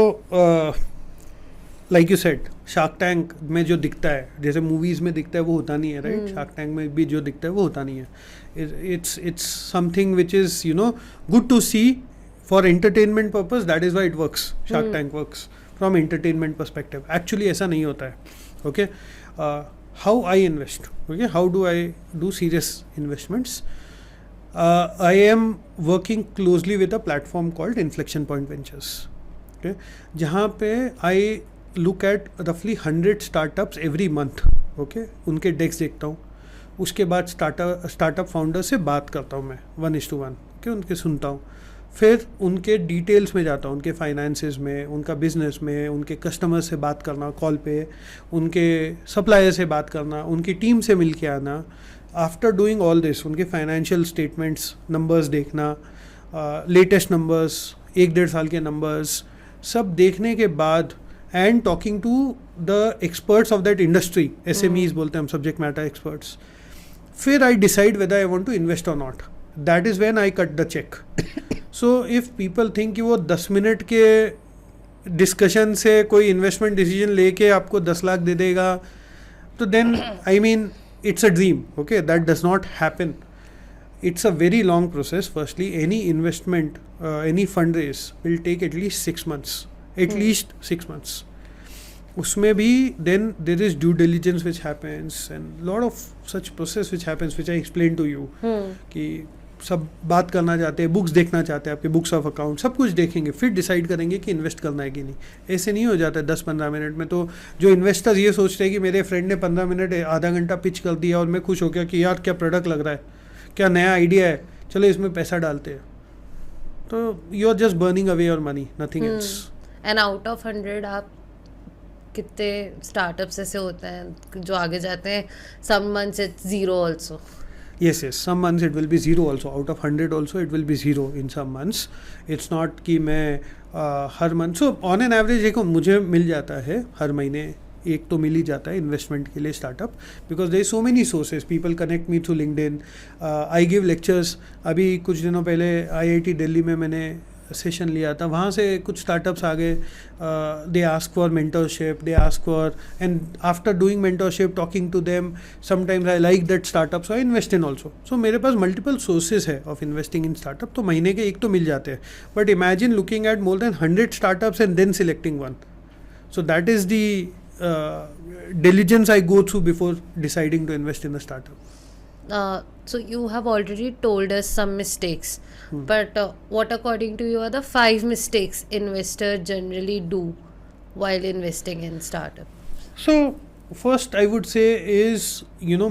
like you said, shark tank में जो दिखता है, जैसे मूवीज़ में दिखता है वो होता नहीं है, राइट? शार्क टैंक में भी जो दिखता है वो होता नहीं है. It's something which is good to see for entertainment purpose. That is why it works. Shark tank works from entertainment perspective. Actually ऐसा नहीं होता है. Okay, how I invest, okay, how do I do serious investments? I am working closely with a platform called Inflection Point Ventures, okay, जहाँ पे I look at roughly 100 startups every month, okay, उनके desk देखता हूँ, उसके बाद startup founder से बात करता हूँ मैं 1:1, okay, उनके सुनता हूँ, फिर उनके डिटेल्स में जाता हूँ, उनके फाइनेंसेस में, उनका बिजनेस में, उनके कस्टमर से बात करना कॉल पे, उनके सप्लायर से बात करना, उनकी टीम से मिल के आना, आफ्टर डूइंग ऑल दिस उनके फाइनेंशियल स्टेटमेंट्स नंबर्स देखना, लेटेस्ट नंबर्स 1-1.5 साल के नंबर्स सब देखने के बाद and talking to the experts of that industry, SMEs बोलते हैं हम, सब्जेक्ट मैटर एक्सपर्ट्स, फिर I decide whether I want to invest और not. That is when I cut the cheque. So if people think कि वो 10 minute के discussion से कोई इन्वेस्टमेंट डिसीजन लेके आपको 10 लाख दे देगा, तो then I mean it's a dream. Okay, that does not happen. It's a very long process. Firstly, any investment, any fundraise will take at least 6 months. At least 6 months. उसमें भी then there is due diligence which happens and lot of such process which happens, which I explained to you. कि सब बात करना चाहते हैं, books देखना चाहते हैं, आपके बुक्स ऑफ अकाउंट सब कुछ देखेंगे, फिर डिसाइड करेंगे कि इन्वेस्ट करना है कि नहीं. ऐसे नहीं हो जाता है 10-15 मिनट में. तो जो इन्वेस्टर्स ये सोचते हैं कि मेरे फ्रेंड ने 15 मिनट आधा घंटा पिच कर दिया और मैं खुश हो गया कि यार क्या प्रोडक्ट लग रहा है, क्या नया आइडिया है, चलो इसमें पैसा डालते हैं, तो you are just burning away your money, nothing else. And out of 100 आप कितने स्टार्टअप्स ऐसे होते हैं जो आगे जाते हैं? Some months it's zero also. Yes, some months it will be zero also. Out of 100 also it will be zero in some months. It's not कि मैं हर month, so on an average देखो मुझे मिल जाता है हर महीने एक तो मिल ही जाता है इन्वेस्टमेंट के लिए startup, because there so many sources. People connect me through LinkedIn. I give lectures. अभी कुछ दिनों पहले IIT दिल्ली में मैंने सेशन लिया था, वहाँ से कुछ स्टार्टअप्स आ गए. They ask for mentorship, they ask for, and after doing mentorship talking to them sometimes I like that startup, so I invest in also. सो मेरे पास मल्टीपल सोर्सेज है ऑफ इन्वेस्टिंग इन स्टार्टअप, तो महीने के एक तो मिल जाते हैं. But imagine looking at more than 100 startups and then selecting one. So that is the diligence I go through before deciding to invest in a startup. So you have already told us some mistakes, but what according to you are the 5 mistakes investors generally do while investing in startup? So first I would say is,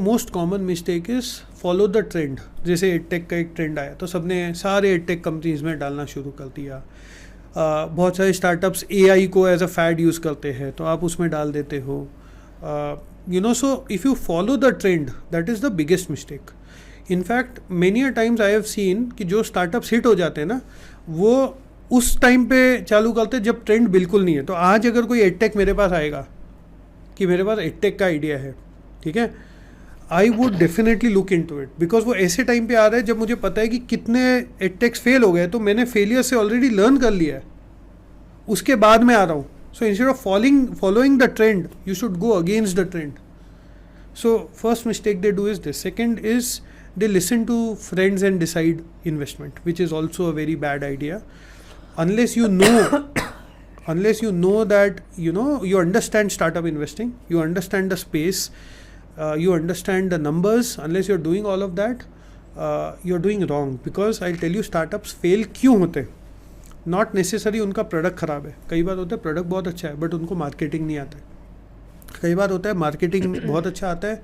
most common mistake is follow the trend. जैसे edtech का एक trend आया तो सबने सारे edtech companies में डालना शुरू कर दिया. बहुत सारे स्टार्टअप्स AI को एज अ फैड यूज़ करते हैं तो आप उसमें डाल देते हो. So if you follow the trend, that is the biggest mistake. In fact, many a times I have seen कि जो startups hit हो जाते हैं ना, वो उस टाइम पे चालू करते हैं जब ट्रेंड बिल्कुल नहीं है. तो आज अगर कोई एडटेक मेरे पास आएगा कि मेरे पास एडटेक का आइडिया है, ठीक है, I would definitely look into it, because वो ऐसे टाइम पे आ रहा है जब मुझे पता है कि कितने एडटेक्स फेल हो गए, तो मैंने फेलियर से ऑलरेडी लर्न कर लिया है, उसके बाद में आ रहा हूँ. So instead of following the trend, you should go against the trend. So first mistake they do is this. Second is they listen to friends and decide investment, which is also a very bad idea. Unless you know that you understand startup investing, you understand the space, you understand the numbers. Unless you're doing all of that, you're doing wrong. Because I'll tell you startups fail क्यों होते हैं. Not necessary उनका product ख़राब है. कई बार होता है product बहुत अच्छा है बट उनको मार्केटिंग नहीं आता है. कई बार होता है मार्केटिंग बहुत अच्छा आता है,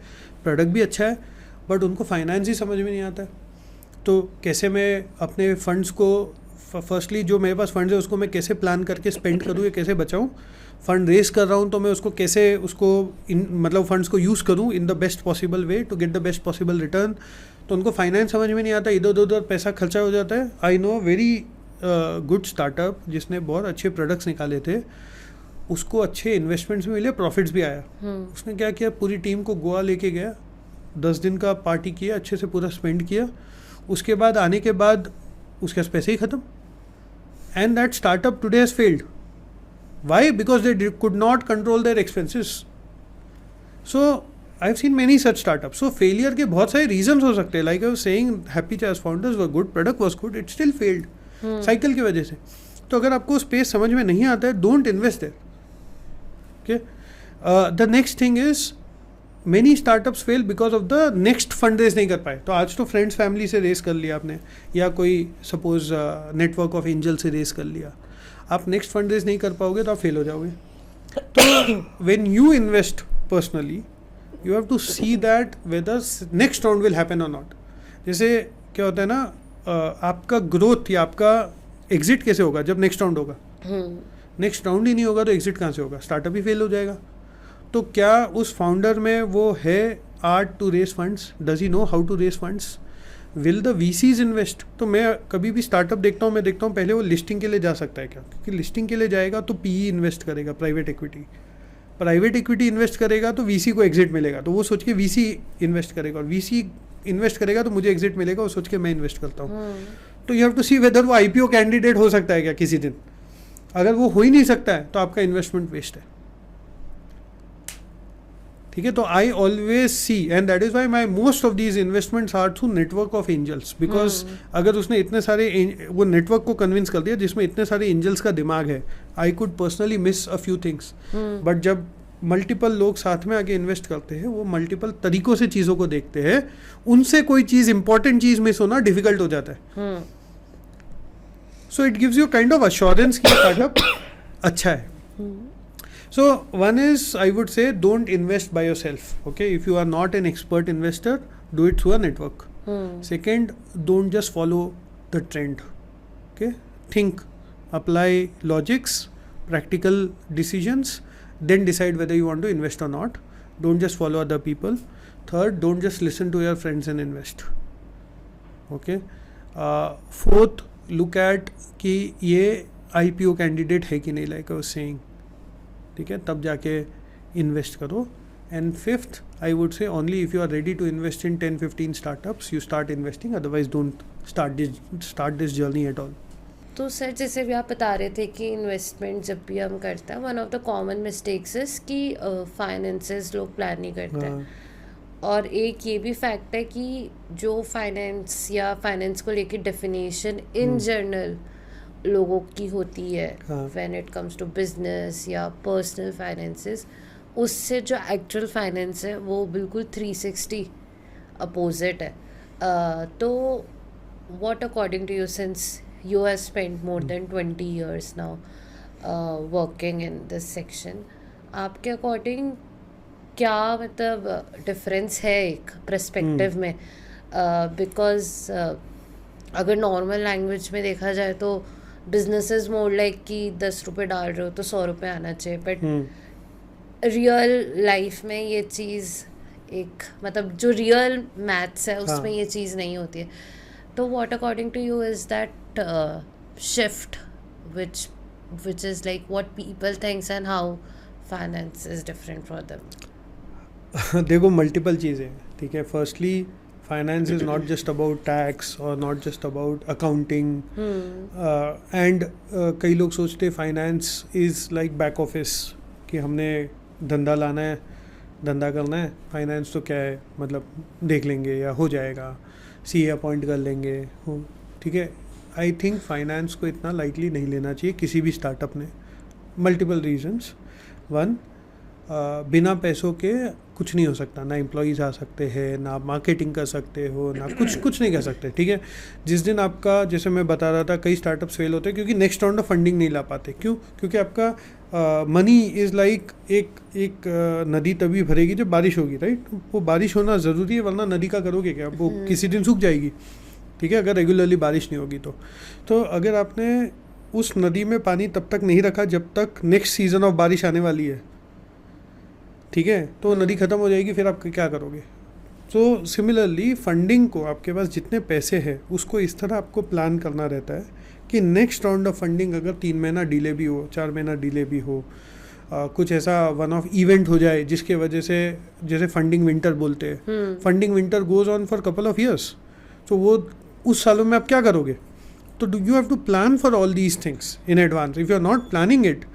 प्रोडक्ट भी अच्छा है, बट उनको फाइनेंस ही समझ में नहीं आता है. तो कैसे मैं अपने फंड्स को, फर्स्टली जो मेरे पास फंड्स है उसको मैं कैसे प्लान करके स्पेंड करूँ या कैसे बचाऊँ. फंड रेज कर रहा हूँ तो मैं उसको कैसे मतलब फंड्स को यूज़ करूँ in the best possible way to get the best possible return. तो उनको फाइनेंस समझ में नहीं आता, इधर उधर पैसा खर्चा हो जाता है. I know very good startup जिसने बहुत अच्छे प्रोडक्ट्स निकाले थे, उसको अच्छे इन्वेस्टमेंट्स भी मिले, प्रॉफिट्स भी आया. उसने क्या किया, पूरी टीम को गोवा लेके गया, 10 दिन का पार्टी किया, अच्छे से पूरा स्पेंड किया. उसके बाद आने के बाद उसके पास पैसे ही ख़त्म. And that startup today has failed. Why? Because they could not control their expenses. So I have seen many such startup. So failure के बहुत सारे रीजन्स हो सकते हैं. Like I was saying, happy charge founders were good, product was good, it still failed cycle की वजह से. तो अगर आपको स्पेस समझ में नहीं आता है, don't invest there. Okay. The next thing is many startups fail because of the next fund raise नहीं कर पाए. तो आज तो फ्रेंड्स फैमिली से रेस कर लिया आपने, या कोई सपोज नेटवर्क ऑफ एंजल से रेस कर लिया. आप नेक्स्ट फंड रेज नहीं कर पाओगे तो आप फेल हो जाओगे. तो when you invest personally, you have to see that whether next round will happen और नॉट. जैसे क्या होता है ना, आपका ग्रोथ या आपका एग्जिट कैसे होगा जब नेक्स्ट राउंड होगा. नेक्स्ट राउंड ही नहीं होगा तो एग्जिट कहाँ से होगा, स्टार्टअप ही फेल हो जाएगा. तो क्या उस फाउंडर में वो है art to raise funds? Does he know how to raise funds? Will the VCs invest? तो मैं कभी भी स्टार्टअप देखता हूँ, मैं देखता हूँ पहले वो लिस्टिंग के लिए जा सकता है क्या, क्योंकि लिस्टिंग के लिए जाएगा तो PE इन्वेस्ट करेगा, प्राइवेट इक्विटी इन्वेस्ट करेगा तो VC को एग्जिट मिलेगा, तो वो सोच के VC इन्वेस्ट करेगा, और VC इन्वेस्ट करेगा तो मुझे एग्जिट मिलेगा, वो सोच के मैं इन्वेस्ट करता हूँ. तो you have to see whether वो IPO कैंडिडेट हो सकता है क्या किसी दिन. अगर वो हो ही नहीं सकता है तो आपका इन्वेस्टमेंट वेस्ट है. ठीक है, तो I always see, and that is why my most of these investments are through network of angels, because अगर उसने इतने सारे वो नेटवर्क को कन्विंस कर दिया जिसमें इतने सारे एंजल्स का दिमाग है, I could personally miss a few things. But जब मल्टीपल लोग साथ में आके इन्वेस्ट करते हैं, वो मल्टीपल तरीकों से चीज़ों को देखते हैं, उनसे कोई चीज़ इंपॉर्टेंट चीज़ मिस होना डिफिकल्ट हो जाता है. So it gives you kind of assurance कि स्टार्टअप अच्छा है. So one is, I would say, don't invest by yourself. Okay, if you are not an expert investor, do it through a network. Second, don't just follow the trend. Okay, think, apply logics, practical decisions, then decide whether you want to invest or not. Don't just follow other people. Third, don't just listen to your friends and invest. Okay. Fourth, look at कि ये IPO candidate है कि नहीं, like I was saying. ठीक है, तब जाके invest करो. And fifth, I would say only if you are ready to invest in 10-15 startups you start investing, otherwise don't start this journey at all. तो sir, जैसे भी आप बता रहे थे कि इन्वेस्टमेंट जब भी हम करते हैं, one of the common mistakes is कि फाइनेंसेस लोग प्लान नहीं करते हैं. और एक ये भी फैक्ट है कि जो फाइनेंस या फाइनेंस को लेकर डेफिनेशन इन जनरल लोगों की होती है when it comes to business या पर्सनल फाइनेंसेस, उससे जो एक्चुअल फाइनेंस है वो बिल्कुल 360 अपोजिट है. तो what according to you, since you have spent more than 20 years now working in this section, आपके अकॉर्डिंग क्या मतलब डिफरेंस है एक पर्सपेक्टिव में? बिकॉज अगर नॉर्मल लैंग्वेज में देखा जाए तो बिजनेस इज मोर लाइक कि 10 रुपये डाल रहे हो तो 100 रुपये आना चाहिए, बट रियल लाइफ में ये चीज़ एक मतलब जो रियल मैथ्स है उसमें ये चीज़ नहीं होती है. तो what according to you is that shift which is like what people thinks and how finance is different for them? देखो, मल्टीपल चीज़ें, ठीक है. Firstly, finance is not just about tax or not just about accounting. And कई लोग सोचते finance is like back office, कि हमने धंधा लाना है, धंधा करना है, finance तो क्या है, मतलब देख लेंगे या हो जाएगा, CA अपॉइंट कर लेंगे, ठीक है. आई थिंक फाइनेंस को इतना लाइटली नहीं लेना चाहिए किसी भी स्टार्टअप ने. Multiple reasons. वन, बिना पैसों के कुछ नहीं हो सकता. ना एम्प्लॉयज़ आ सकते हैं, ना आप मार्केटिंग कर सकते हो, ना कुछ नहीं कर सकते. ठीक है, जिस दिन आपका, जैसे मैं बता रहा था, कई स्टार्टअप्स फेल होते हैं क्योंकि नेक्स्ट राउंड ऑफ फंडिंग नहीं ला पाते. क्यों? क्योंकि आपका मनी इज़ लाइक एक नदी तभी भरेगी जब बारिश होगी, राइट. वो बारिश होना ज़रूरी है, वरना नदी का करोगे क्या, वो किसी दिन सूख जाएगी. ठीक है, अगर रेगुलरली बारिश नहीं होगी तो अगर आपने उस नदी में पानी तब तक नहीं रखा जब तक नेक्स्ट सीज़न ऑफ बारिश आने वाली है, ठीक है, तो नदी ख़त्म हो जाएगी, फिर आप क्या करोगे. सो सिमिलरली फंडिंग को, आपके पास जितने पैसे हैं उसको इस तरह आपको प्लान करना रहता है कि नेक्स्ट राउंड ऑफ फंडिंग अगर 3 महीना डिले भी हो, 4 महीना डिले भी हो, कुछ ऐसा वन ऑफ इवेंट हो जाए जिसके वजह से, जैसे फंडिंग विंटर बोलते हैं, funding winter goes on for couple of years, तो वो उस सालों में आप क्या करोगे. तो you have to plan for all these things in advance. If you are not planning it,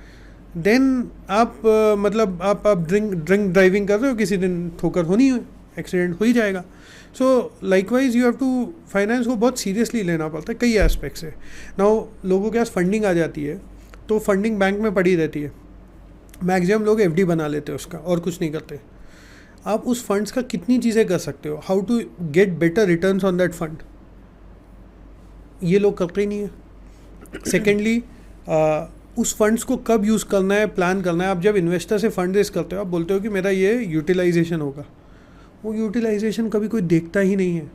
then आप मतलब आप ड्रिंक ड्राइविंग कर रहे हो, किसी दिन ठोकर होनी है, एक्सीडेंट हो ही जाएगा. So likewise you have to, finance को बहुत सीरियसली लेना पड़ता है कई एस्पेक्ट से. नाउ लोगों के पास फंडिंग आ जाती है तो फंडिंग बैंक में पड़ी रहती है, मैक्सिमम लोग FD बना लेते हैं उसका और कुछ नहीं करते. आप उस फंड्स का कितनी चीज़ें कर सकते हो, how to get better returns on that fund, ये लोग करते ही नहीं है. सेकेंडली, उस फंड्स को कब यूज़ करना है, प्लान करना है. आप जब इन्वेस्टर से फंड रेज करते हो, आप बोलते हो कि मेरा ये यूटिलाइजेशन होगा, वो यूटिलाइजेशन कभी कोई देखता ही नहीं है.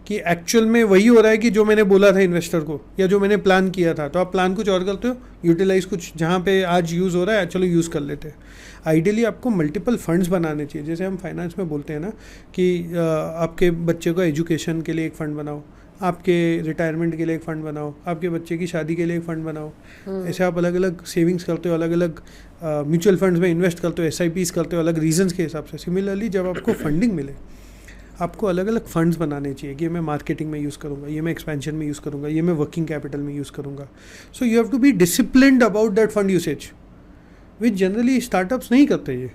कि एक्चुअल में वही हो रहा है कि जो मैंने बोला था इन्वेस्टर को या जो मैंने प्लान किया था, तो आप प्लान कुछ और करते हो, यूटिलाइज कुछ जहाँ पे आज यूज़ हो रहा है चलो यूज़ कर लेते हैं। आइडियली आपको मल्टीपल फंड्स बनाने चाहिए, जैसे हम फाइनेंस में बोलते हैं ना कि आपके बच्चे को एजुकेशन के लिए एक फ़ंड बनाओ, आपके रिटायरमेंट के लिए एक फ़ंड बनाओ, आपके बच्चे की शादी के लिए एक फ़ंड बनाओ। ऐसे आप अलग अलग सेविंग्स करते हो, अलग अलग म्यूचुअल फंड्स में इन्वेस्ट करते हो, SIPs करते हो अलग रीजंस के हिसाब से। सिमिलरली जब आपको फंडिंग मिले आपको अलग अलग फंड्स बनाने चाहिए कि ये मैं मार्केटिंग में यूज़ करूँगा, ये मैं एक्सपेंशन में यूज़ करूँगा, ये मैं वर्किंग कैपिटल में यूज़ करूँगा। So you have to be disciplined about that fund usage, which generally startups नहीं करते ये।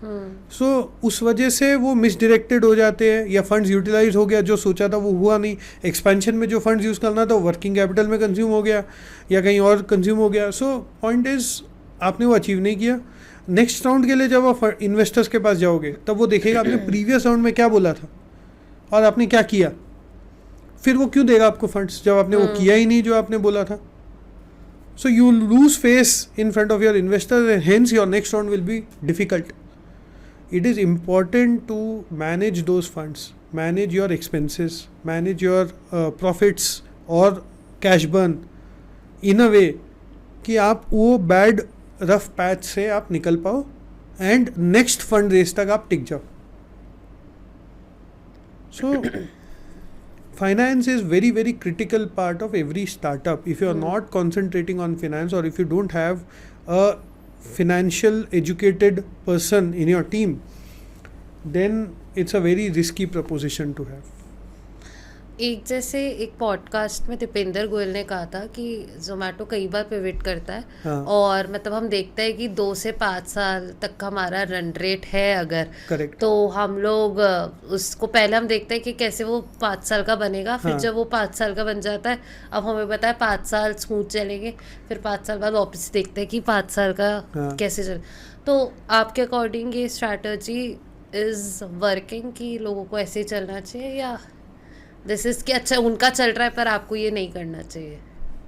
सो उस वजह से वो मिसडायरेक्टेड हो जाते हैं, या फंड्स यूटिलाइज हो गया, जो सोचा था वो हुआ नहीं, एक्सपेंशन में जो फंड्स यूज़ करना था वो वर्किंग कैपिटल में कंज्यूम हो गया या कहीं और कंज्यूम हो गया। सो पॉइंट इज़ आपने वो अचीव नहीं किया। नेक्स्ट राउंड के लिए जब आप इन्वेस्टर्स के पास जाओगे तब वो देखेगा आपने प्रीवियस राउंड में क्या बोला था और आपने क्या किया, फिर वो क्यों देगा आपको फंड्स जब आपने वो किया ही नहीं जो आपने बोला था। So you lose face in front of your investor and hence your next round will be difficult. It is important to manage those funds, manage your expenses, manage your profits और cash burn in a way कि आप वो bad rough patch से आप निकल पाओ and next fund raise तक आप टिक जाओ। So, finance is very, very critical part of every startup. If you are not concentrating on finance, or if you don't have a financial educated person in your team, then it's a very risky proposition to have. एक जैसे एक podcast में दीपेंद्र गोयल ने कहा था कि जोमेटो कई बार pivot करता है। हाँ। और मतलब हम देखते हैं कि 2 से 5 साल तक का हमारा रन रेट है अगर, Correct. तो हम लोग उसको पहले हम देखते हैं कि कैसे वो 5 साल का बनेगा, फिर हाँ। जब वो 5 साल का बन जाता है अब हमें पता है 5 साल स्मूथ चलेंगे, फिर 5 साल बाद वापस देखते हैं कि 5 साल का हाँ। कैसे चले। तो आपके अकॉर्डिंग ये स्ट्रैटेजी इज वर्किंग कि लोगों को ऐसे ही चलना चाहिए, या दिस इज कि अच्छा उनका चल रहा है पर आपको ये नहीं करना चाहिए?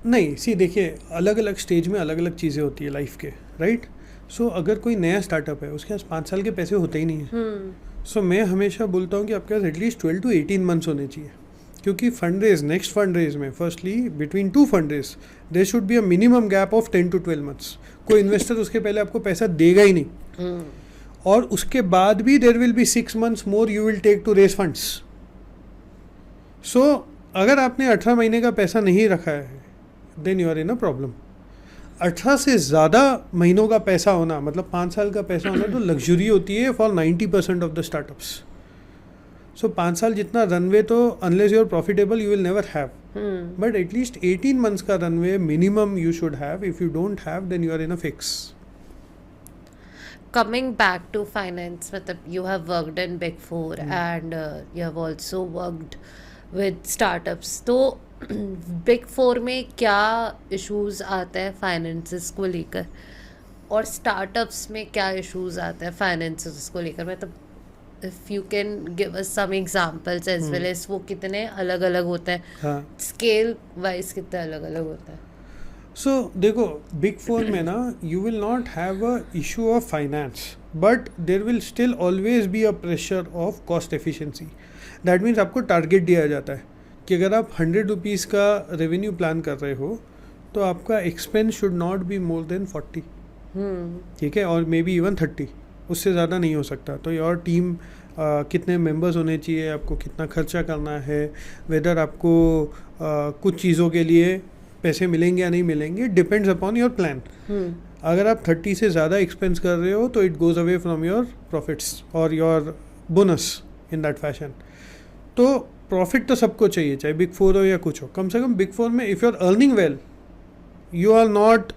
नहीं, सी देखिए, अलग अलग स्टेज में अलग अलग चीज़ें होती है लाइफ के, राइट। सो अगर कोई नया स्टार्टअप है उसके पास 5 साल के पैसे होते ही नहीं है। सो मैं हमेशा बोलता हूँ कि आपके पास एटलीस्ट 12 to 18 मंथ्स होने चाहिए, क्योंकि fund raise, next fund raise में firstly between 2 fund raise there should be a minimum gap of 10 to 12 months. कोई इन्वेस्टर उसके पहले आपको पैसा देगा ही नहीं, और उसके बाद भी there will be 6 months more you will take to raise funds. So अगर आपने 18 महीने का पैसा नहीं रखा है then you are in a problem. 18 से ज़्यादा महीनों का पैसा होना, मतलब 5 साल का पैसा होना, तो लग्जरी होती है for 90% of the startups. So 5 साल जितना रनवे तो unless you are profitable you will never have, but at least 18 months का runway minimum you should have. If you don't have then you are in a fix. Coming back to finance, मतलब you have worked in Big Four and you have also worked with startups. तो Big Four में क्या issues आते हैं finances को लेकर, और startups में क्या issues आते हैं फाइनेंसेस को लेकर? मतलब if you can give us some examples as well as वो कितने अलग अलग होते हैं, हाँ, स्केल वाइज कितने अलग अलग होते हैं? सो देखो, बिग फोर में ना you will not have a issue of finance, but there will still always be a pressure of cost efficiency. That means आपको टारगेट दिया जाता है कि अगर आप 100 रुपीज़ का रेवेन्यू प्लान कर रहे हो तो आपका expense should not be more than 40, ठीक है, और मे बी इवन 30, उससे ज़्यादा नहीं हो सकता। तो योर टीम कितने मेंबर्स होने चाहिए, आपको कितना खर्चा करना है, वेदर आपको कुछ चीज़ों के लिए पैसे मिलेंगे या नहीं मिलेंगे, डिपेंड्स अपॉन योर प्लान। अगर आप 30 से ज़्यादा एक्सपेंस कर रहे हो तो it goes away from your profits और your bonus in that fashion. तो प्रॉफिट तो सबको चाहिए, चाहे बिग फोर हो या कुछ हो। कम से कम बिग फोर में if you are earning well you are not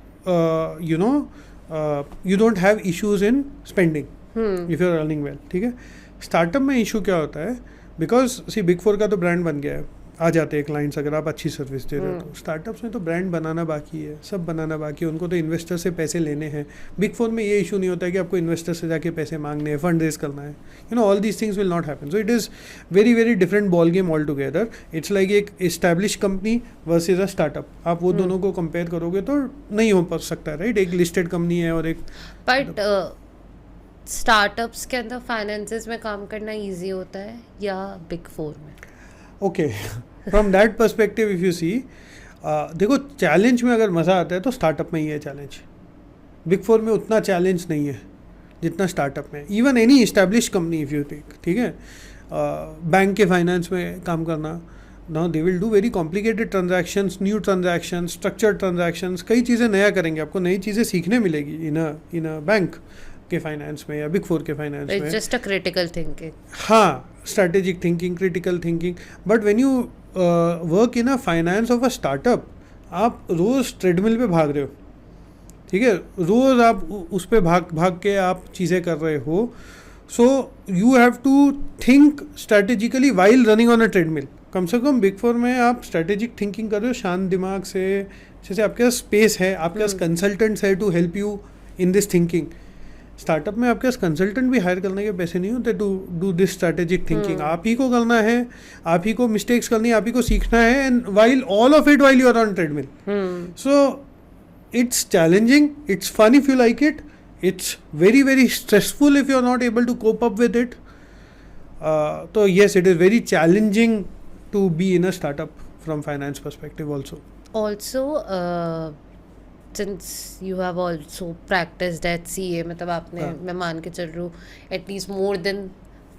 you don't have issues in spending if you're earning well, ठीक है। स्टार्टअप में इशू क्या होता है, बिकॉज सी बिग फोर का तो ब्रांड बन गया है, आ जाते हैं क्लाइंट्स अगर आप अच्छी सर्विस दे रहे हो तो। स्टार्टअप्स में तो ब्रांड बनाना बाकी है, सब बनाना बाकी है, उनको तो इन्वेस्टर से पैसे लेने हैं। बिग फोर में ये इशू नहीं होता है कि आपको इन्वेस्टर से जाके पैसे मांगने हैं, फंड रेज करना है, you know, all these things will not happen. So it is very very different ball game all together. It's like एक establish company versus a startup, आप वो दोनों को कंपेयर करोगे तो नहीं हो पा सकता, राइट। एक लिस्टेड कंपनी है और एक, बट स्टार्टअप्स के अंदर फाइनेंसेस में काम करना इजी होता है या बिग फोर में? Okay, from that perspective if you see, देखो चैलेंज में अगर मज़ा आता है तो स्टार्टअप में ही है चैलेंज. बिग फोर में उतना चैलेंज नहीं है जितना स्टार्टअप में. Even any establish company if you take, ठीक है, बैंक के फाइनेंस में काम करना, now they will do very complicated transactions, new transactions, structured transactions, कई चीज़ें नया करेंगे, आपको नई चीज़ें सीखने मिलेगी इन अ बैंक के फाइनेंस में या बिग फोर के फाइनेंस में. It's just a critical thinking. हाँ, strategic thinking, critical thinking. But when you work in a finance of a startup, आप रोज़ ट्रेडमिल पे भाग रहे हो, ठीक है, रोज़ आप उस पे भाग के आप चीज़ें कर रहे हो. So you have to think strategically while running on a treadmill. कम से कम बिग फोर में आप स्ट्रैटेजिक थिंकिंग कर रहे हो शांत दिमाग से, जैसे आपके पास स्पेस है, आपके पास कंसल्टेंट्स है to help you in this thinking. Startup में आपके पास कंसल्टेंट भी हायर करने के पैसे नहीं होते to do this strategic thinking. आप ही को करना है, आप ही को मिस्टेक्स करनी है, आप ही को सीखना है, and while all of it while you are on treadmill. So it's challenging, it's fun if you like it, it's very very stressful if you're not able to cope up with it. So yes, it is very challenging to be in a startup from finance perspective also. Also, since you have also practiced at CA, मतलब आपने, मैं मान के चल रही हूँ at least more than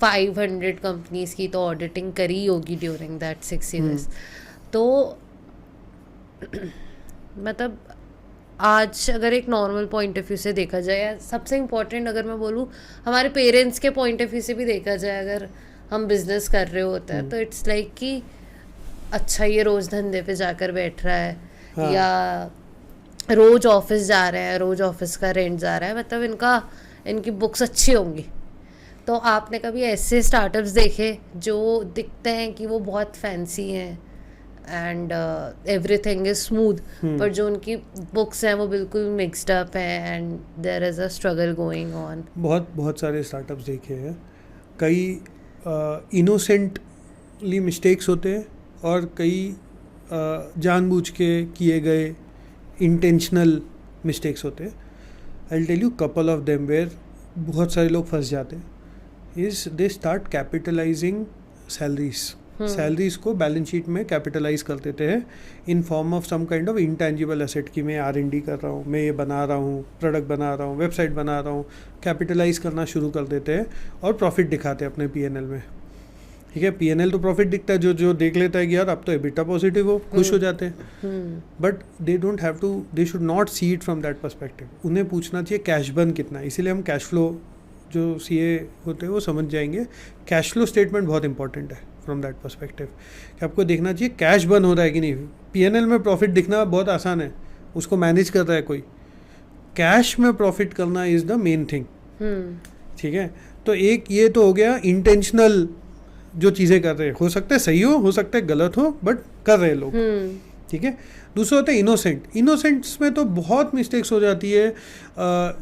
500 companies की तो ऑडिटिंग करी होगी ड्यूरिंग दैट 6 years. तो मतलब आज अगर एक नॉर्मल पॉइंट ऑफ व्यू से देखा जाए, या सबसे इम्पोर्टेंट अगर मैं बोलूँ हमारे पेरेंट्स के पॉइंट ऑफ व्यू से भी देखा जाए, अगर हम बिजनेस कर रहे होते हैं तो इट्स लाइक कि अच्छा ये रोज़ धंधे पे जाकर बैठ रहा है, हाँ. या रोज़ ऑफिस जा रहे हैं, रोज़ ऑफिस का रेंट जा रहा है, मतलब इनकी बुक्स अच्छी होंगी. तो आपने कभी ऐसे स्टार्टअप्स देखे जो दिखते हैं कि वो बहुत फैंसी हैं एंड एवरीथिंग इज स्मूथ, पर जो उनकी बुक्स हैं वो बिल्कुल मिक्सड अप है and there is a struggle going on? बहुत सारे स्टार्टअप्स देखे हैं. कई इनोसेंटली मिस्टेक्स होते हैं और कई जानबूझ के किए गए इंटेंशनल मिस्टेक्स होते हैं. I will tell you couple of them where बहुत सारे लोग फंस जाते हैं. Is they start capitalising salaries को बैलेंस शीट में कैपिटलाइज कर देते हैं in form of some kind of intangible asset, कि मैं R&D कर रहा हूँ, मैं ये बना रहा हूँ, प्रोडक्ट बना रहा हूँ, वेबसाइट बना रहा हूँ. कैपिटलाइज करना शुरू कर देते हैं और प्रॉफिट दिखाते हैं अपने P&L में. ठीक है, P&L तो प्रॉफिट दिखता है, जो देख लेता है कि यार अब तो EBITDA पॉजिटिव हो, खुश हो जाते हैं. But they don't have to, they should not see it from that perspective. उन्हें पूछना चाहिए कैश बर्न कितना है. इसीलिए हम कैश फ्लो, जो CA होते हैं वो समझ जाएंगे, कैश फ्लो स्टेटमेंट बहुत इंपॉर्टेंट है फ्रॉम दैट पर्सपेक्टिव, कि आपको देखना चाहिए कैश बर्न हो रहा है कि नहीं. P&L में प्रॉफिट दिखना बहुत आसान है, उसको मैनेज कर रहा है कोई. कैश में प्रॉफिट करना इज़ द मेन थिंग. ठीक है, तो एक ये तो हो गया इंटेंशनल जो चीज़ें कर रहे हैं. हो सकता है सही हो सकता है गलत हो, बट कर रहे हैं लोग. ठीक है. दूसरा होता है इनोसेंट्स में तो बहुत मिस्टेक्स हो जाती है.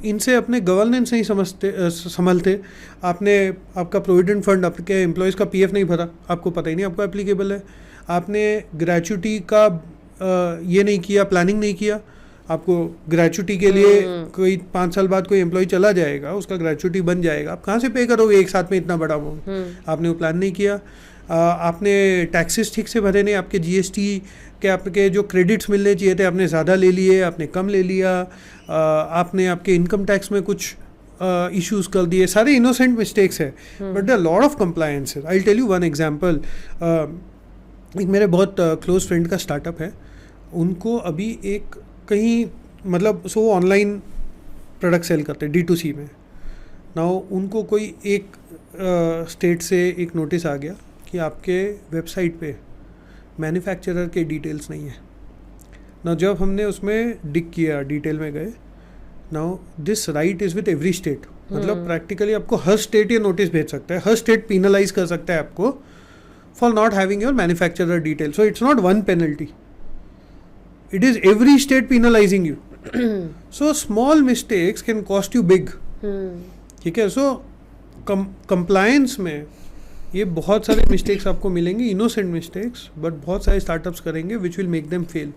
इनसे अपने गवर्नेंस नहीं संभलते. आपने आपका प्रोविडेंट फंड, आपके एम्प्लॉयज़ का PF नहीं भरा, आपको पता ही नहीं आपको एप्लीकेबल है. आपने ग्रेचुटी का ये नहीं किया, प्लानिंग नहीं किया. आपको ग्रेचुटी के लिए कोई 5 साल बाद कोई एम्प्लॉय चला जाएगा, उसका ग्रेचुटी बन जाएगा, आप कहाँ से पे करोगे एक साथ में इतना बड़ा अमाउंट? आपने वो प्लान नहीं किया. आपने टैक्सेस ठीक से भरे नहीं, आपके GST के आपके जो क्रेडिट्स मिलने चाहिए थे आपने ज़्यादा ले लिए, आपने कम ले लिया. आपने आपके इनकम टैक्स में कुछ इश्यूज कर दिए. सारे इनोसेंट मिस्टेक्स है, but the lot of compliances. I will tell you one example. एक मेरे बहुत क्लोज फ्रेंड का स्टार्टअप है. उनको अभी एक कहीं, मतलब सो ऑनलाइन प्रोडक्ट सेल करते हैं D2C में. नाउ उनको कोई एक स्टेट से एक नोटिस आ गया कि आपके वेबसाइट पे मैन्युफैक्चरर के डिटेल्स नहीं है. ना जब हमने उसमें डिग किया, डिटेल में गए, now this right is with every state. मतलब प्रैक्टिकली आपको हर स्टेट ये नोटिस भेज सकता है, हर स्टेट पेनलाइज कर सकता है आपको for not having your manufacturer detail. So it's not one penalty, it is every state penalizing you. So small mistakes can cost you big. ठीक है. So compliance में ये बहुत सारे मिस्टेक्स आपको मिलेंगे, इनोसेंट मिस्टेक्स, बट बहुत सारे स्टार्टअप्स करेंगे which will make them fail.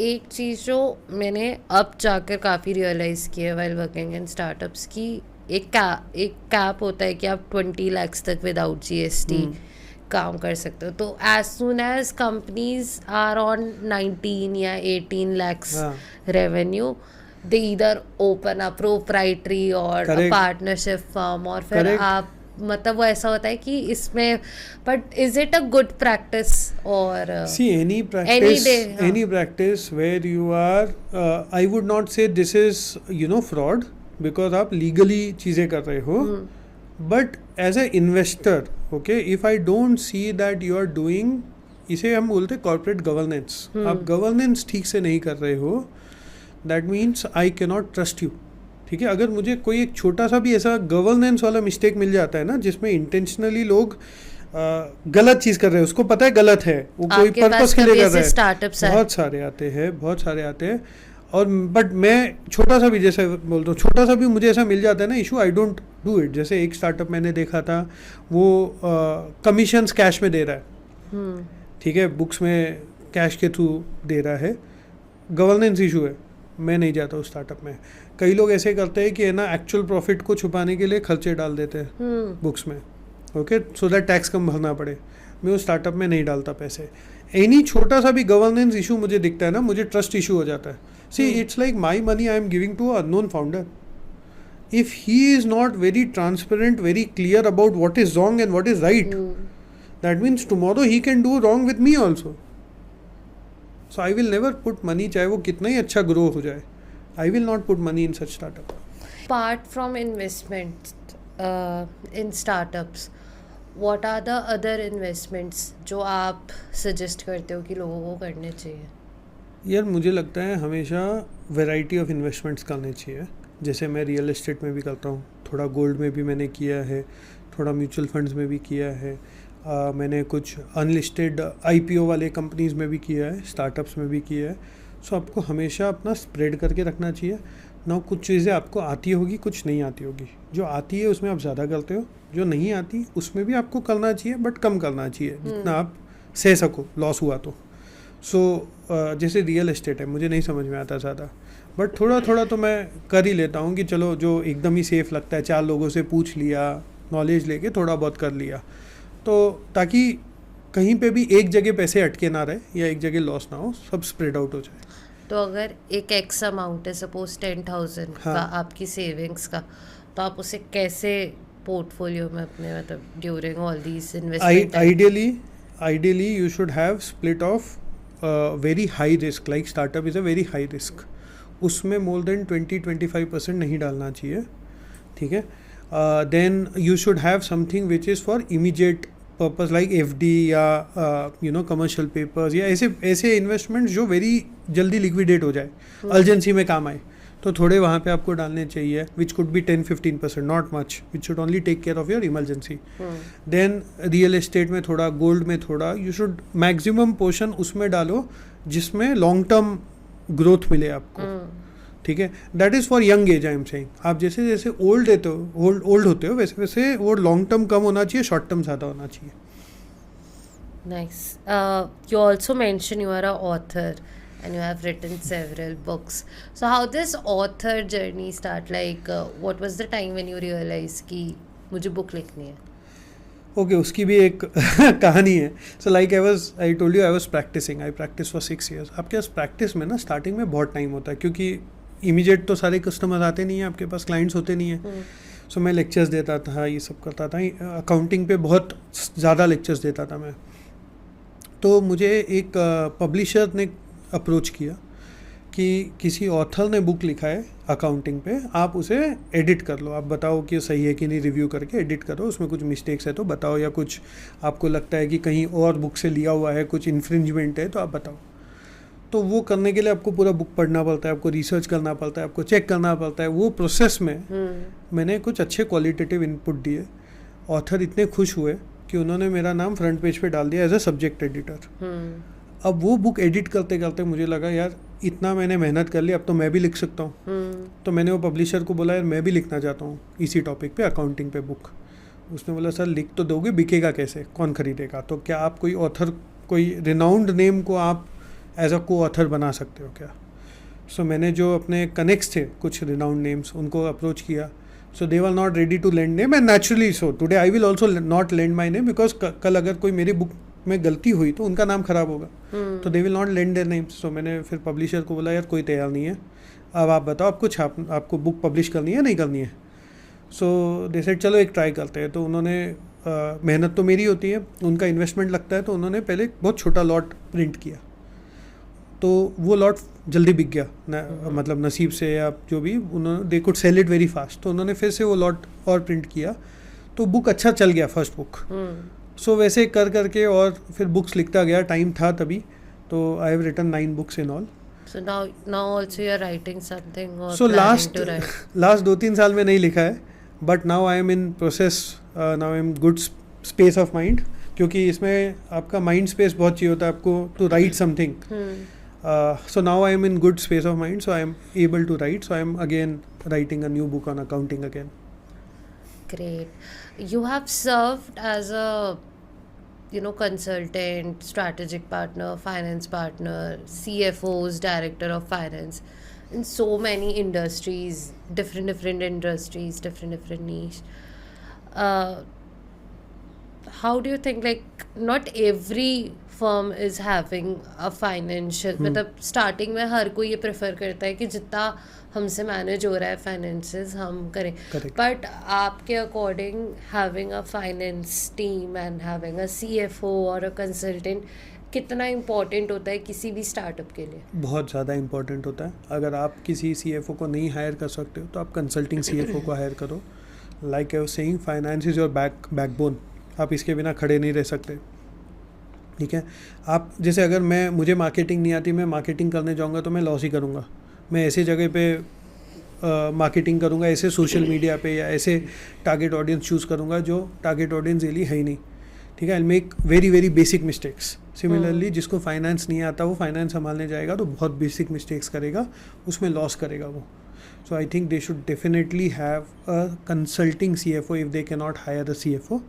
एक चीज़ जो मैंने अब जाकर काफ़ी रियलाइज़ किया है वाइल वर्किंग इन स्टार्टअप्स की, एक कैप होता है कि आप 20 lakhs तक विदाउट GST काम कर सकते हो. तो as soon as companies are on 19 या 18 lakhs हाँ. रेवेन्यू, दे इधर ओपन अ प्रोप्राइटरी और Correct. पार्टनरशिप फर्म, और फिर Correct. आप मतलब वो ऐसा होता है कि इसमें, but is it a good practice और See, any practice where you are, I would not say this is fraud, because आप legally चीज़ें कर रहे हो. But as a investor, okay, if I don't see that you are doing, इसे हम बोलते हैं corporate governance. आप governance ठीक से नहीं कर रहे हो, that means I cannot trust you. ठीक है, अगर मुझे कोई एक छोटा सा भी ऐसा गवर्नेंस वाला मिस्टेक मिल जाता है ना, जिसमें इंटेंशनली लोग गलत चीज़ कर रहे हैं, उसको पता है गलत है, वो कोई पर्पस के लिए कर रहे हैं, बहुत सारे आते हैं. और बट मैं छोटा सा भी, जैसे बोलता हूँ, छोटा सा भी मुझे ऐसा मिल जाता है ना issue, I don't do it. जैसे एक स्टार्टअप मैंने देखा था, वो कमीशंस कैश में दे रहा है. ठीक है, बुक्स में कैश के थ्रू दे रहा है, गवर्नेंस इशू है, मैं नहीं जाता उस स्टार्टअप में. कई लोग ऐसे करते हैं कि है ना, एक्चुअल प्रॉफिट को छुपाने के लिए खर्चे डाल देते हैं बुक्स में, ओके, सो दैट टैक्स कम भरना पड़े. मैं उस स्टार्टअप में नहीं डालता पैसे. एनी छोटा सा भी गवर्नेंस इशू मुझे दिखता है ना, मुझे ट्रस्ट इशू हो जाता है. See, it's like my money I am giving to unknown founder. If he is not very transparent, very clear about what is wrong and what is right, that means tomorrow he can do wrong with me also. So I will never put money, चाहे वो कितना ही अच्छा grow हो जाए, I will not put money in such startup. Apart from investment in startups, what are the other investments जो आप suggest करते हो कि लोगों को करने चाहिए? यार मुझे लगता है हमेशा वैरायटी ऑफ इन्वेस्टमेंट्स करने चाहिए. जैसे मैं रियल एस्टेट में भी करता हूँ, थोड़ा गोल्ड में भी मैंने किया है, थोड़ा म्यूचुअल फंड्स में भी किया है, मैंने कुछ अनलिस्टेड IPO वाले कंपनीज़ में भी किया है, स्टार्टअप्स में भी किया है. सो आपको हमेशा अपना स्प्रेड करके रखना चाहिए ना. कुछ चीज़ें आपको आती होगी, कुछ नहीं आती होगी. जो आती है उसमें आप ज़्यादा करते हो, जो नहीं आती उसमें भी आपको करना चाहिए, बट कम करना चाहिए जितना आप सह सको, लॉस हुआ तो. सो जैसे रियल एस्टेट है, मुझे नहीं समझ में आता ज़्यादा, बट थोड़ा थोड़ा तो मैं कर ही लेता हूँ कि चलो जो एकदम ही सेफ़ लगता है, 4 लोगों से पूछ लिया, नॉलेज लेके थोड़ा बहुत कर लिया, तो ताकि कहीं पे भी एक जगह पैसे अटके ना रहे या एक जगह लॉस ना हो, सब स्प्रेड आउट हो जाए. तो अगर एक एक्स अमाउंट है, सपोज 10,000 का आपकी सेविंग्स का, तो आप उसे कैसे पोर्टफोलियो में अपने, मतलब during all these investment, ideally you should have split of very high risk. Like startup is a very high risk, उसमें मोर देन 20-25% नहीं डालना चाहिए. ठीक है, then you should have something which is for immediate purpose, like FD या commercial papers, या ऐसे investments जो वेरी जल्दी लिक्विडेट हो जाए, अर्जेंसी में काम आए, तो थोड़े वहाँ पे आपको डालने चाहिए, which could be 10-15%, not much, which should only take care of your emergency. Then real estate में थोड़ा, गोल्ड में थोड़ा, यू शुड मैक्सिमम पोर्शन उसमें डालो जिसमें लॉन्ग टर्म ग्रोथ मिले आपको. ठीक है, that is for young age. I am saying, आप जैसे जैसे ओल्ड होते हो वैसे वैसे वो लॉन्ग टर्म कम होना चाहिए, शॉर्ट टर्म ज़्यादा होना चाहिए. Nice. You also mentioned you are an author and you have written several books. So how this author journey start? Like, what was the time when you realized कि मुझे book लिखनी है? Okay, उसकी भी एक कहानी है. So like I told you, I was practising. I practise for 6 years. आपके पास प्रैक्टिस में ना स्टार्टिंग में बहुत टाइम होता है, क्योंकि इमीडिएट तो सारे कस्टमर आते नहीं हैं, आपके पास क्लाइंट्स होते नहीं हैं. सो मैं लेक्चर्स देता था, ये सब करता था. अकाउंटिंग पे बहुत ज़्यादा लेक्चर्स देता था मैं. तो मुझे एक पब्लिशर ने अप्रोच किया कि किसी ऑथर ने बुक लिखा है अकाउंटिंग पे, आप उसे एडिट कर लो, आप बताओ कि सही है कि नहीं, रिव्यू करके एडिट करो, उसमें कुछ मिस्टेक्स है तो बताओ, या कुछ आपको लगता है कि कहीं और बुक से लिया हुआ है, कुछ इन्फ्रिंजमेंट है तो आप बताओ. तो वो करने के लिए आपको पूरा बुक पढ़ना पड़ता है, आपको रिसर्च करना पड़ता है, आपको चेक करना पड़ता है. वो प्रोसेस में मैंने कुछ अच्छे क्वालिटेटिव इनपुट दिए. ऑथर इतने खुश हुए कि उन्होंने मेरा नाम फ्रंट पेज पे डाल दिया एज अ सब्जेक्ट एडिटर. अब वो बुक एडिट करते करते मुझे लगा यार इतना मैंने मेहनत कर ली, अब तो मैं भी लिख सकता हूँ. तो मैंने वो पब्लिशर को बोला यार मैं भी लिखना चाहता हूँ इसी टॉपिक पे, अकाउंटिंग पे बुक. उसने बोला सर लिख तो दोगे, बिकेगा कैसे, कौन खरीदेगा, तो क्या आप कोई ऑथर, कोई रिनाउंड नेम को आप एज अ को ऑथर बना सकते हो क्या. सो मैंने जो अपने कनेक्ट्स थे कुछ रिनाउंड नेम्स, उनको अप्रोच किया. So they were not ready to lend name, and naturally so. Today I will also not lend my name because कल अगर कोई मेरी बुक में गलती हुई तो उनका नाम खराब होगा, तो they will not lend their names. So मैंने फिर पब्लिशर को बोला यार कोई तैयार नहीं है, अब आप बताओ आपको बुक पब्लिश करनी है नहीं करनी है. सो दे सेड चलो एक ट्राई करते हैं. तो उन्होंने मेहनत तो मेरी होती है, उनका इन्वेस्टमेंट लगता है, तो उन्होंने पहले बहुत छोटा लॉट प्रिंट किया. तो वो लॉट जल्दी बिक गया मतलब नसीब से या जो भी, उन्होंने they could sell it very fast. तो उन्होंने फिर से वो लॉट और प्रिंट किया, तो बुक अच्छा चल गया फर्स्ट बुक. सो वैसे कर करके और फिर बुक्स लिखता गया, टाइम था तभी. तो I have written 9 books in all. So now also you are writing something or so planning to write. Last 2-3 साल में नहीं लिखा है, but now I am in process, now I am good space of mind, क्योंकि इसमें आपका mind space बहुत चाहिए होता है आपको to write something. So now I am in good space of mind, so I am able to write. So I am again writing a new book on accounting again. Great. You have served as a consultant, strategic partner, finance partner, CFOs, director of finance in so many industries, different industries, different niche. How do you think, like, not every firm is having a financial, मतलब starting में हर कोई ये prefer करता है कि जितना हमसे manage हो रहा है फाइनेंसेस हम करें. बट आपके according having a finance team and having a CFO और अ कंसल्टेंट कितना इम्पोर्टेंट होता है किसी भी स्टार्टअप के लिए? बहुत ज़्यादा इम्पोर्टेंट होता है. अगर आप किसी CFO को नहीं हायर कर सकते हो तो आप कंसल्टिंग CFO को हायर करो. Like I was saying, finance is your backbone. आप इसके बिना खड़े नहीं रह सकते. ठीक है, आप जैसे अगर मुझे मार्केटिंग नहीं आती, मैं मार्केटिंग करने जाऊंगा तो मैं लॉस ही करूंगा. मैं ऐसे जगह पे मार्केटिंग करूंगा, ऐसे सोशल मीडिया पे या ऐसे टारगेट ऑडियंस चूज़ करूंगा जो टारगेट ऑडियंस रियली है ही नहीं. ठीक है, I make very basic mistakes. Similarly जिसको फाइनेंस नहीं आता वो फाइनेंस संभालने जाएगा तो बहुत बेसिक मिस्टेक्स करेगा, उसमें लॉस करेगा वो. So I think they should definitely have a consulting CFO. If they can not hire a CFO,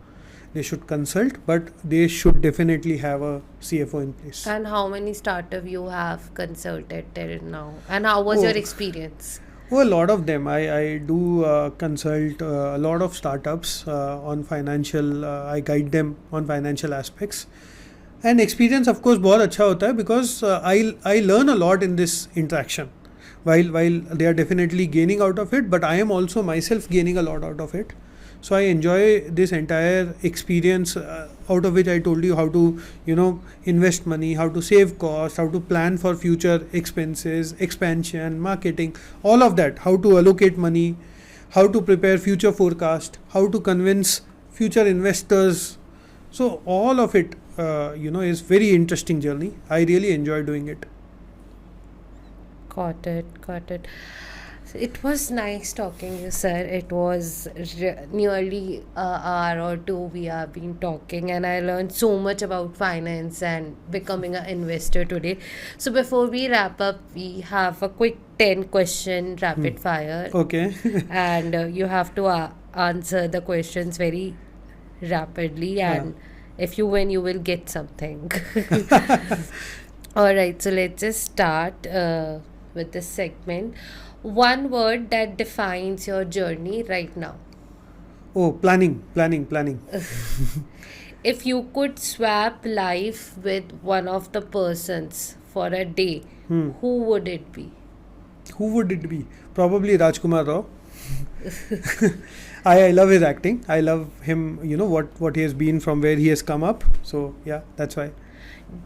they should consult, but they should definitely have a CFO in place. And how many startup you have consulted till now, and how was your experience? Oh, a lot of them. I do consult a lot of startups on financial. I guide them on financial aspects, and experience of course बहुत अच्छा होता है because I learn a lot in this interaction. While they are definitely gaining out of it, but I am also myself gaining a lot out of it. So I enjoy this entire experience, out of which I told you how to invest money, how to save costs, how to plan for future expenses, expansion, marketing, all of that, how to allocate money, how to prepare future forecast, how to convince future investors. So all of it is very interesting journey. I really enjoy doing it. Got it. It was nice talking to you, sir. It was nearly an hour or two we have been talking, and I learned so much about finance and becoming an investor today. So before we wrap up, we have a quick 10-question rapid fire. Okay. And you have to answer the questions very rapidly, and if you win, you will get something. All right, so let's just start with this segment. One word that defines your journey right now. Oh, planning. If you could swap life with one of the persons for a day, who would it be? Probably Rajkumar Rao. I love his acting. I love him, what he has been from where he has come up. So yeah, that's why.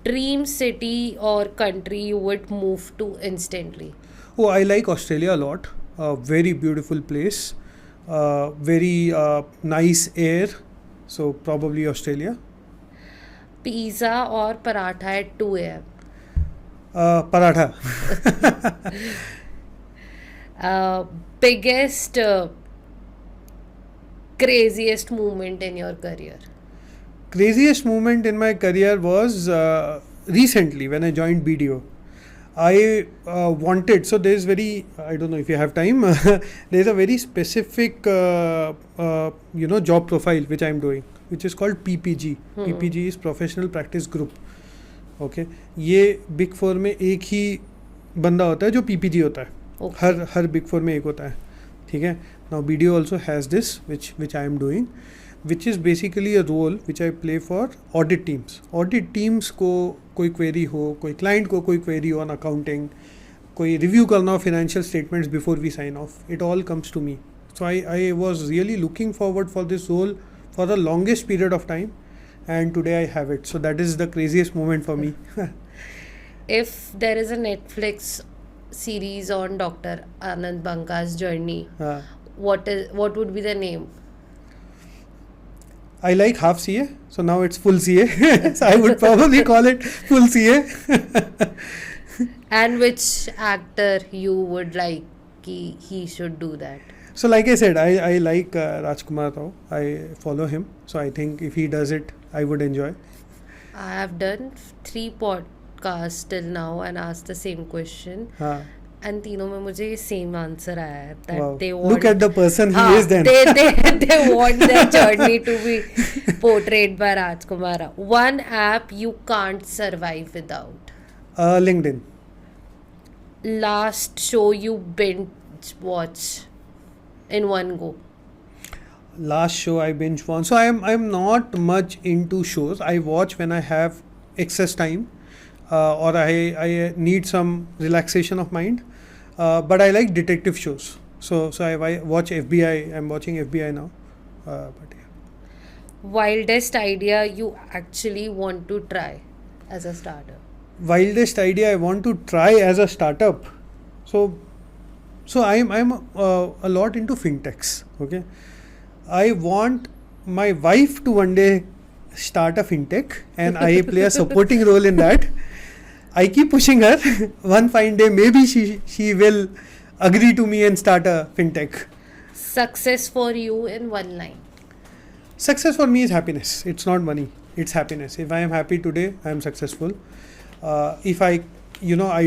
Dream city or country you would move to instantly? Oh, I like Australia a lot. Very beautiful place. Very nice air. So probably Australia. Pizza or paratha at 2 a.m.? Paratha. Biggest, craziest moment in your career? Craziest moment in my career was recently when I joined BDO. I wanted, so there's very, I don't know if you have time, there's a very specific, job profile which I'm doing, which is called PPG. PPG is Professional Practice Group. Okay, ये Big Four में एक ही बंदा होता है जो PPG होता है. हर Big Four में एक होता है. ठीक है. Now BDO also has this, which I am doing, which is basically a role which I play for audit teams. Audit teams को कोई query हो, कोई client को कोई query हो on accounting, कोई review करना हो financial statements before we sign off, it all comes to me. So I was really looking forward for this role for the longest period of time, and today I have it. So that is the craziest moment for me. If there is a Netflix series on Dr. Anand Banka's journey, Uh, what would be the name? I like half CA, so now it's full CA. So I would probably call it full CA. And which actor you would like he should do that? So like I said, I like Rajkumar Rao. I follow him. So I think if he does it, I would enjoy. I have done 3 podcasts till now and asked the same question. हाँ. And तीनों में मुझे same answer आया है that Wow. they want. Look at the person he हाँ, is then. they want their journey to be portrayed by Rajkumar Rao. One app you can't survive without. LinkedIn. Last show you binge watch in one go. Last show I binge watched. So I'm not much into shows. I watch when I have excess time, or I need some relaxation of mind. But I like detective shows. So I watch FBI. I'm watching FBI now. But yeah. Wildest idea you actually want to try as a starter. Wildest idea I want to try as a startup. So I'm a lot into fintechs. Okay, I want my wife to one day start a fintech, and I play a supporting role in that. I keep pushing her. One fine day, maybe she will agree to me and start a fintech. Success for you in one line. Success for me is happiness. It's not money. It's happiness. If I am happy today, I am successful. If I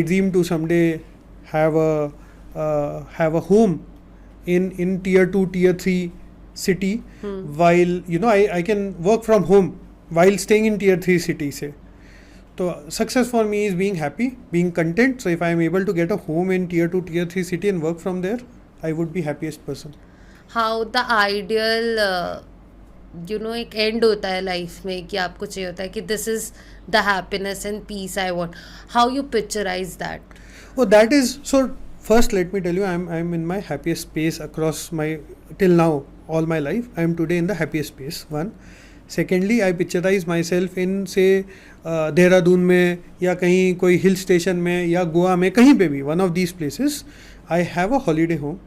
dream to someday have a home in tier 2, tier 3 city, while I can work from home while staying in tier 3 city, say. So success for me is being happy, being content. So if I am able to get a home in tier 2, tier 3 city and work from there, I would be happiest person. How the ideal एक and होता है life में कि आपको चाहिए होता है कि this is the happiness and peace I want. How you picturise that? Oh, that is so. First, let me tell you, I'm in my happiest space across my till now all my life. I am today in the happiest space. One. Secondly, I picturize myself in say Dehradun में या कहीं कोई hill station में या गोवा में कहीं पे भी one of these places. I have a holiday home.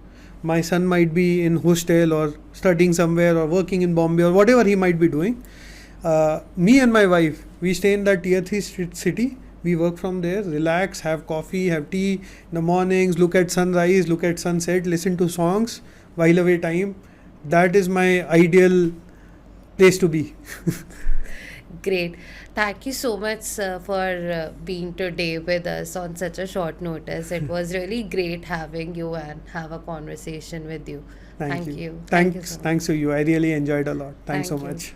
My son might be in hostel or studying somewhere or working in Bombay or whatever he might be doing. Me and my wife, we stay in that tier 3 city. We work from there, relax, have coffee, have tea in the mornings, look at sunrise, look at sunset, listen to songs, while away time. That is my ideal place to be. Great. Thank you so much for being today with us on such a short notice. It was really great having you and have a conversation with you. Thank you. Thanks to you. I really enjoyed a lot. Thanks so Thank you. much.